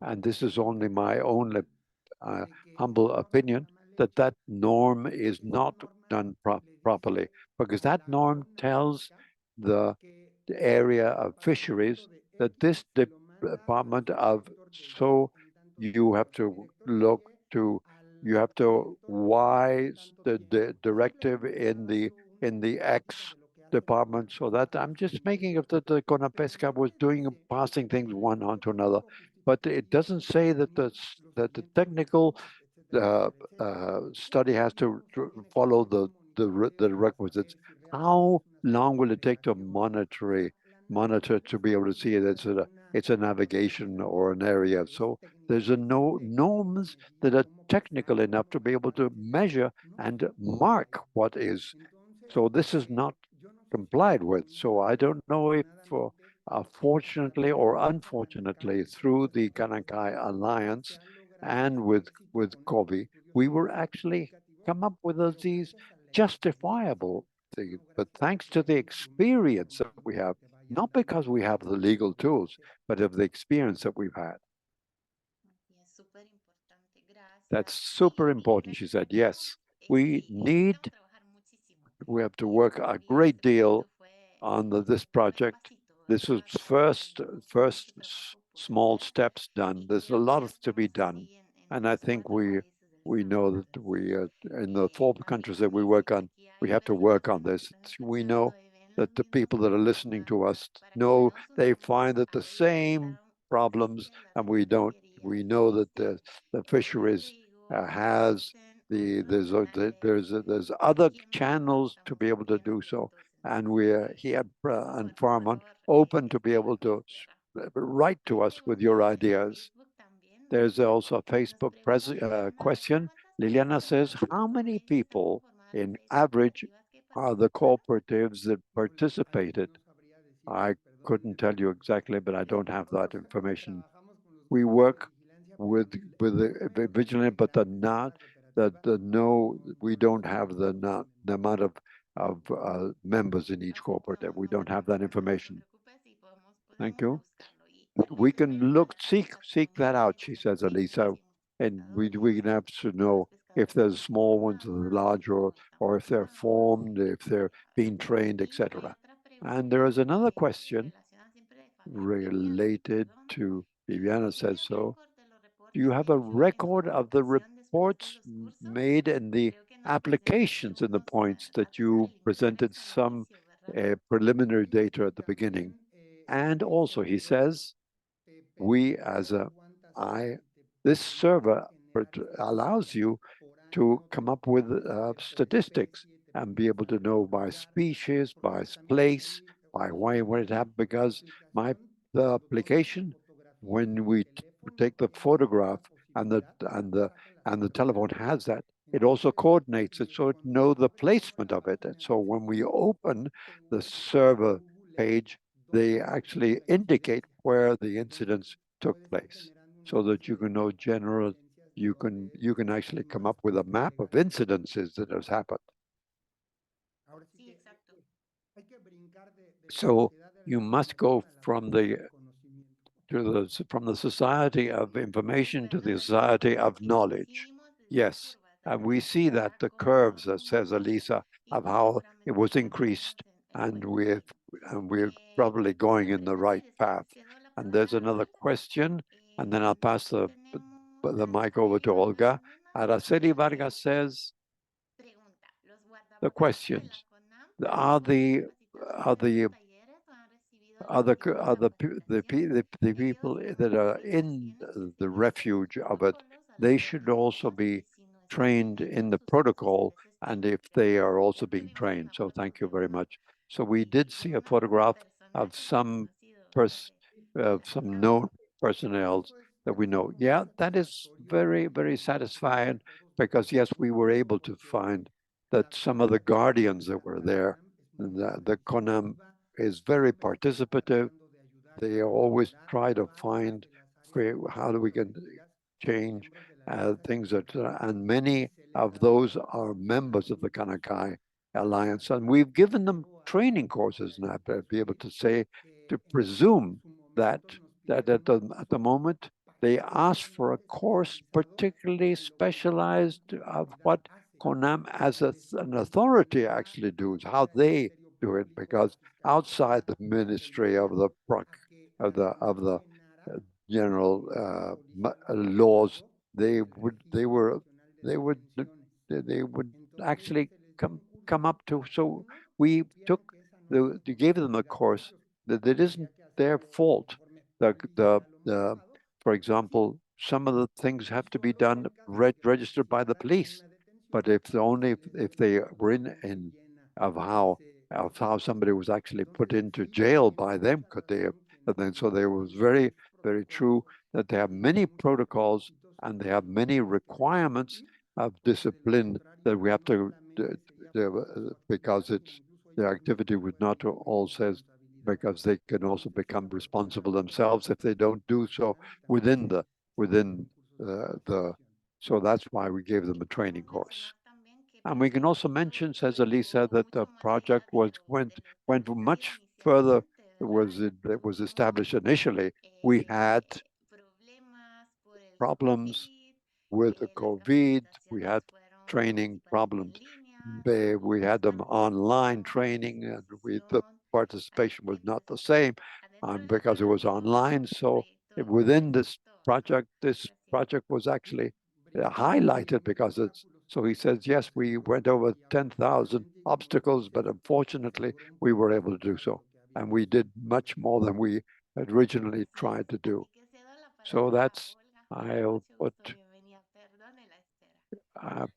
and this is only my own humble opinion, that norm is not done properly, because that norm tells the area of fisheries that this department of, so you have to look to, you have to wise the directive in the X department, so that I'm just making it that the Conapesca was passing things one onto another, but it doesn't say that the technical study has to follow the requisites. How long will it take to monitor to be able to see that it's a navigation or an area? So there's norms that are technical enough to be able to measure and mark what is. So this is not complied with. So I don't know if, fortunately or unfortunately, through the Kanakai Alliance and with COVI, we were actually come up with these justifiable things. But thanks to the experience that we have, not because we have the legal tools, but of the experience that we've had. That's super important, she said. Yes, we have to work a great deal on this project. This is first small steps done. There's a lot to be done, and I think we know that we in the 4 countries that we work on, we have to work on this. We know that the people that are listening to us know they find that the same problems, and we don't. We know that the fisheries has there's other channels to be able to do so, and we're here and Farmon open to be able to write to us with your ideas. There's also a Facebook question. Liliana says, how many people in average are the cooperatives that participated? I couldn't tell you exactly, but I don't have that information. We work with the vigilant, but we don't have the amount of members in each cooperative. We don't have that information. Thank you. We can seek that out, she says, Elisa, and we can have to know if there's small ones or larger, or if they're formed, if they're being trained, etc. And there is another question related to, Viviana says so. Do you have a record of the reports made and the applications in the points that you presented some preliminary data at the beginning? And also, he says, this server allows you to come up with statistics and be able to know by species, by place, by when it happened, because the application, when we take the photograph and the telephone has that, it also coordinates it, so it knows the placement of it. And so when we open the server page, they actually indicate where the incidents took place, so that you can know general, you can actually come up with a map of incidences that has happened. Sí, exacto. So you must go from the from the society of information to the society of knowledge. Yes, and we see that the curves, as says Elisa, of how it was increased, and we're probably going in the right path. And there's another question, and then I'll pass the mic over to Olga. Araceli Vargas says the questions are the the people that are in the refuge of it, they should also be trained in the protocol, and if they are also being trained. So thank you very much. So we did see a photograph of some known personnel that we know. Yeah, that is very, very satisfying, because yes, we were able to find that some of the guardians that were there, the CONAM is very participative. They always try to find how do we can change things that, and many of those are members of the Kanakai Alliance, and we've given them training courses, and I'd be able to say, to presume that at the moment they ask for a course particularly specialized of what CONAM as an authority actually does, how they do it, because outside the ministry of the general laws, they would actually come up to. So we gave them a course that it isn't their fault. For example, some of the things have to be done registered by the police, but if they were in of how somebody was actually put into jail by them, could they have, and then so there was very, very true that they have many protocols and they have many requirements of discipline that we have to because it's their activity would not all says, because they can also become responsible themselves if they don't do so within the so that's why we gave them a training course. And we can also mention, says Elisa, that the project went much further. It was established initially. We had problems with the COVID. We had training problems. We had them online training, and the participation was not the same because it was online. So within this project was actually highlighted because it's. So he says, yes, we went over 10,000 obstacles, but unfortunately, we were able to do so. And we did much more than we had originally tried to do. So that's, I'll put,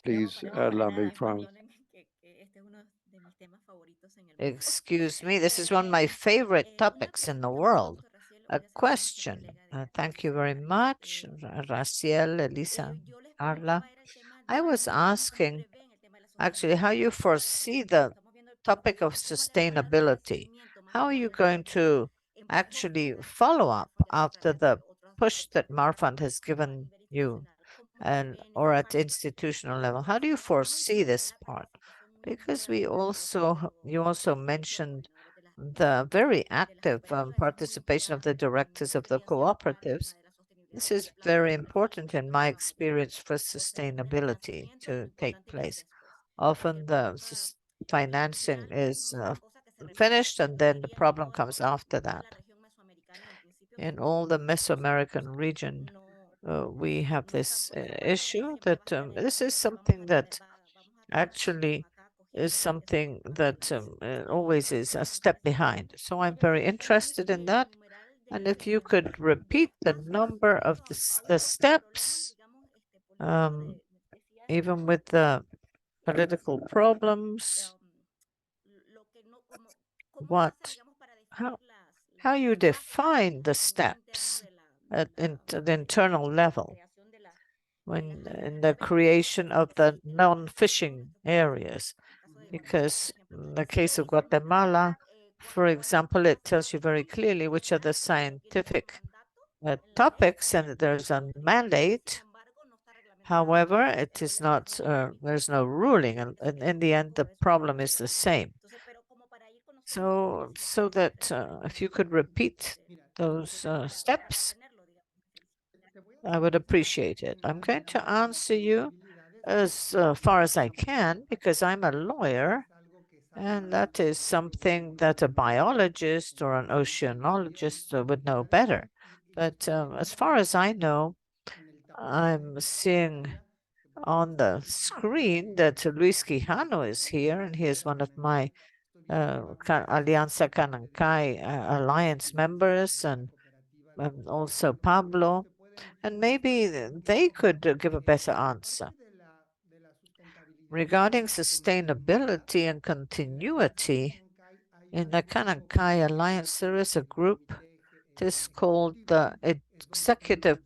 please No, para allow me nada, from. perdónenme que este es uno de mis temas favoritos en el mundo. Excuse me, this is one of my favorite Una topics in the pregunta, world. doctor Raciel, A hoy hacemos nuestra question. entrega de Thank you very seminarios. much, Raciel, Elisa, Yo les Carla. preguntaba era el tema I de was cómo asking ustedes ven el tema de la actually how you sostenibilidad ahora que foresee the estamos viendo topic of cuál es la manera de sustainability. seguimiento más How are you adelante de going to embargo actually finales follow de up Marfan, ya sea a after través de the otros push that Marfund has organismos a given nivel you internacional. ¿Cómo ven or esa at parte institutional level? How do you participativa y foresee también this la part? participación Because mundial we de estos you also mentioned the very active participation of the directors of the cooperatives. This is very important in my experience for sustainability to take place. Often the financing is finished and then the problem comes after that. In all the Mesoamerican region, we have this issue that this is something that actually is something that always is a step behind. So I'm very interested in that. And if you could repeat the number of the steps, even with the political problems, what, how you define the steps at the internal level when in the creation of the non-fishing areas. Because in the case of Guatemala, For example, it tells you very clearly which are the scientific topics, and there's a mandate. However, it is not, there's no ruling, and in the end, the problem is the same. So that if you could repeat those steps, I would appreciate it. I'm going to answer you as far as I can because I'm a lawyer, and that is something that a biologist or an oceanologist would know better. But as far as I know, I'm seeing on the screen that Luis Quijano is here, and he is one of my Alianza Canancay Alliance members, and also Pablo, and maybe they could give a better answer. Regarding sustainability and continuity, in the Canancay Alliance, there is a group. It is called the Executive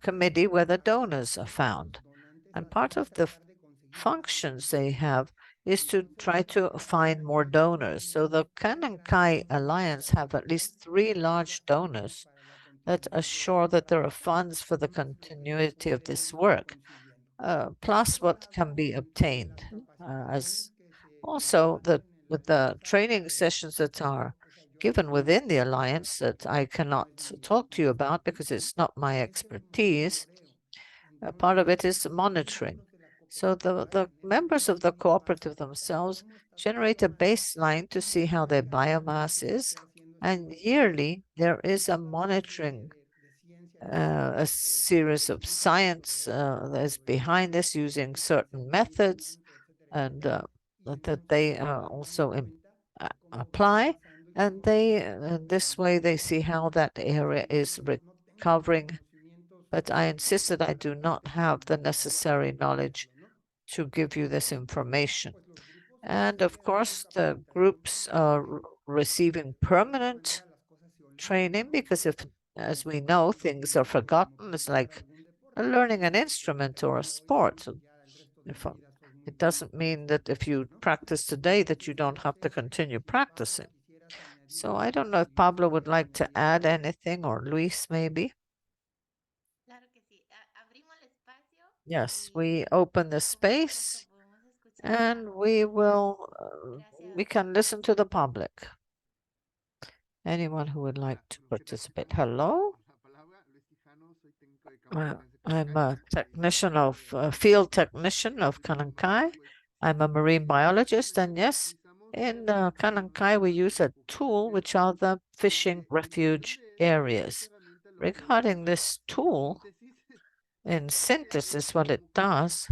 Committee, where the donors are found. And part of the functions they have is to try to find more donors. So the Canancay Alliance have at least 3 large donors that assure that there are funds for the continuity of this work, plus what can be obtained. As also, with the training sessions that are given within the alliance that I cannot talk to you about because it's not my expertise, part of it is monitoring. So the members of the cooperative themselves generate a baseline to see how their biomass is, and yearly there is a monitoring, a series of science that is behind this using certain methods, and that they also apply, and they this way they see how that area is recovering. But I insist that I do not have the necessary knowledge to give you this information. And of course, the groups are receiving permanent training because if, as we know, things are forgotten, it's like learning an instrument or a sport. It doesn't mean that if you practice today that you don't have to continue practicing. So I don't know if Pablo would like to add anything, or Luis maybe. Yes, we open the space and we will, we can listen to the public. Anyone who would like to participate. Hello? I'm a technician of, field technician of Canancay. I'm a marine biologist, and yes, in Canancay we use a tool which are the fishing refuge areas. Regarding this tool, in synthesis, what it does,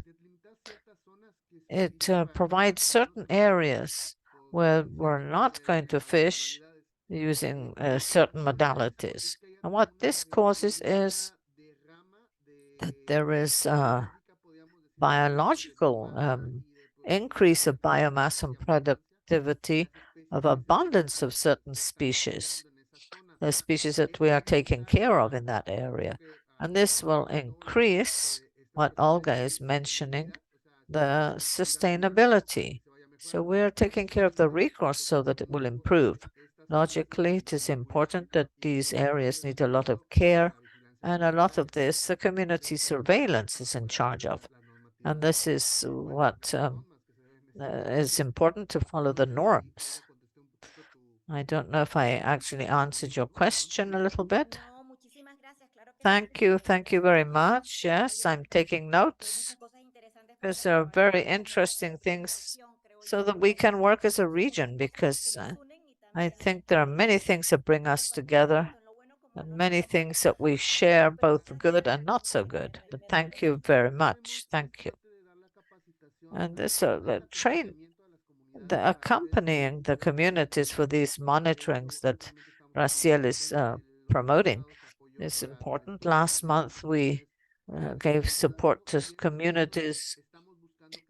it provides certain areas where we're not going to fish using certain modalities. And what this causes is that there is a biological increase of biomass and productivity of abundance of certain species, the species that we are taking care of in that area. And this will increase what Olga is mentioning, the sustainability. So we're taking care of the recourse so that it will improve. Logically, it is important that these areas need a lot of care, and a lot of this, the community surveillance is in charge of. And this is what is important, to follow the norms. I don't know if I actually answered your question a little bit. Thank you very much. Yes, I'm taking notes because there are very interesting things so that we can work as a region, because I think there are many things that bring us together and many things that we share, both good and not so good. But thank you very much. Thank you. And this, the accompanying the communities for these monitorings that Raciel is promoting is important. Last month, we gave support to communities,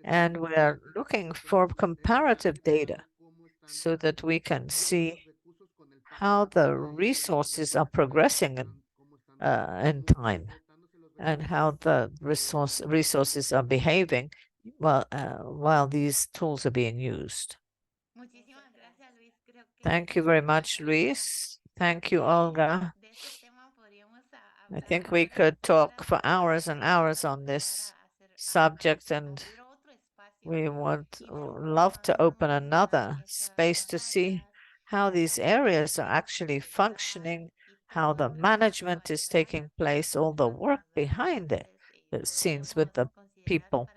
and we are looking for comparative data so that we can see how the resources are progressing in time and how the resources are behaving while these tools are being used. Thank you very much, Luis. Thank you, Olga. I think we could talk for hours and hours on this subject, and we would love to open another space to see how these areas are actually functioning, how the management is taking place, all the work behind it, the scenes with the people.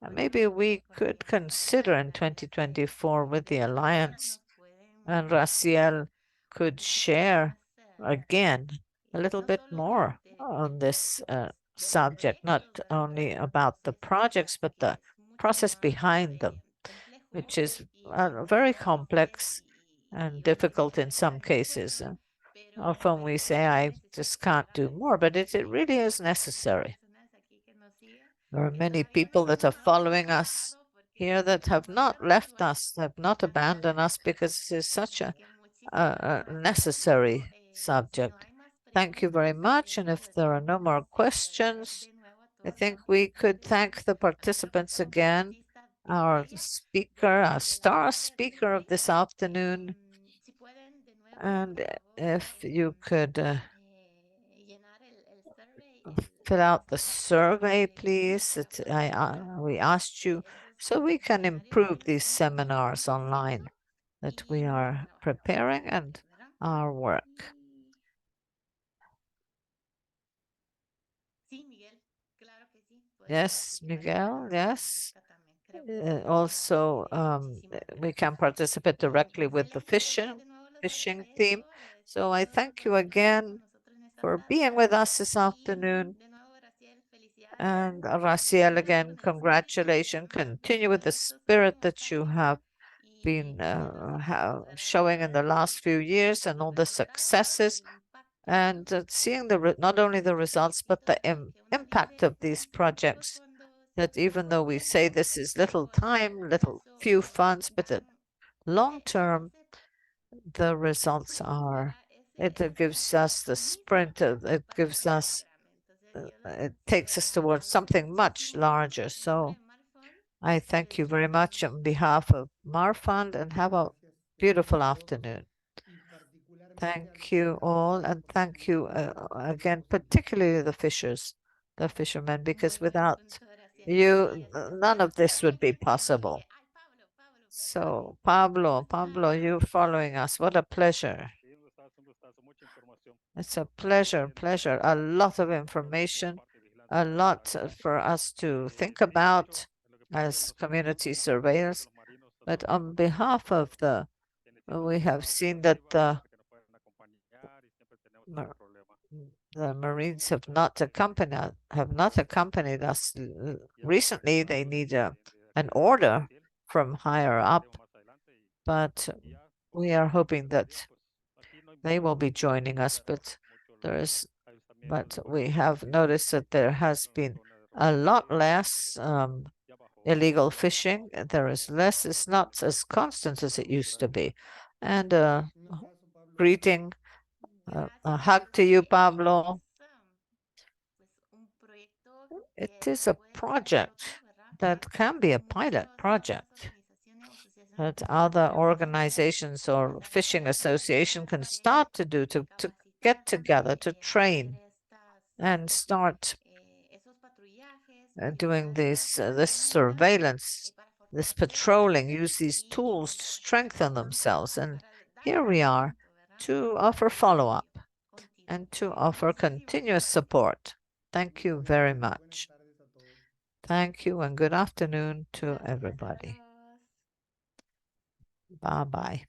And maybe we could consider in 2024 with the Alliance, and Raciel could share again a little bit more on this subject, not only about the projects, but the process behind them, which is very complex and difficult in some cases. Often we say, I just can't do more, but it really is necessary. There are many people that are following us here that have not left us, have not abandoned us, because it is such a necessary subject. Thank you very much. And if there are no more questions, I think we could thank the participants again. Our speaker, our star speaker of this afternoon. And if you could fill out the survey, please. We asked you so we can improve these seminars online that we are preparing and our work. Yes, Miguel, yes. Also, we can participate directly with the fishing team. So I thank you again for being with us this afternoon. And Raciel, again, congratulations. Continue with the spirit that you have been showing in the last few years and all the successes, and seeing not only the results, but the impact of these projects. That even though we say this is little time, little few funds, but the long term, the results are, it gives us the sprint, it gives us, it takes us towards something much larger. So I thank you very much on behalf of Marfund, and have a beautiful afternoon. Thank you all, and thank you again, particularly the fishermen, because without you, none of this would be possible. So Pablo, you following us, what a pleasure. It's a pleasure. A lot of information, a lot for us to think about as community surveyors. But on behalf of we have seen that the Marines have not accompanied us. Recently, they need an order from higher up, but we are hoping that they will be joining us. But we have noticed that there has been a lot less illegal fishing. There is less. It's not as constant as it used to be. And greeting, a hug to you, Pablo. It is a project that can be a pilot project that other organizations or fishing association can start to do, to get together, to train and start doing this surveillance, this patrolling, use these tools to strengthen themselves. And here we are to offer follow-up and to offer continuous support. Thank you very much. Thank you and good afternoon to everybody. Bye-bye.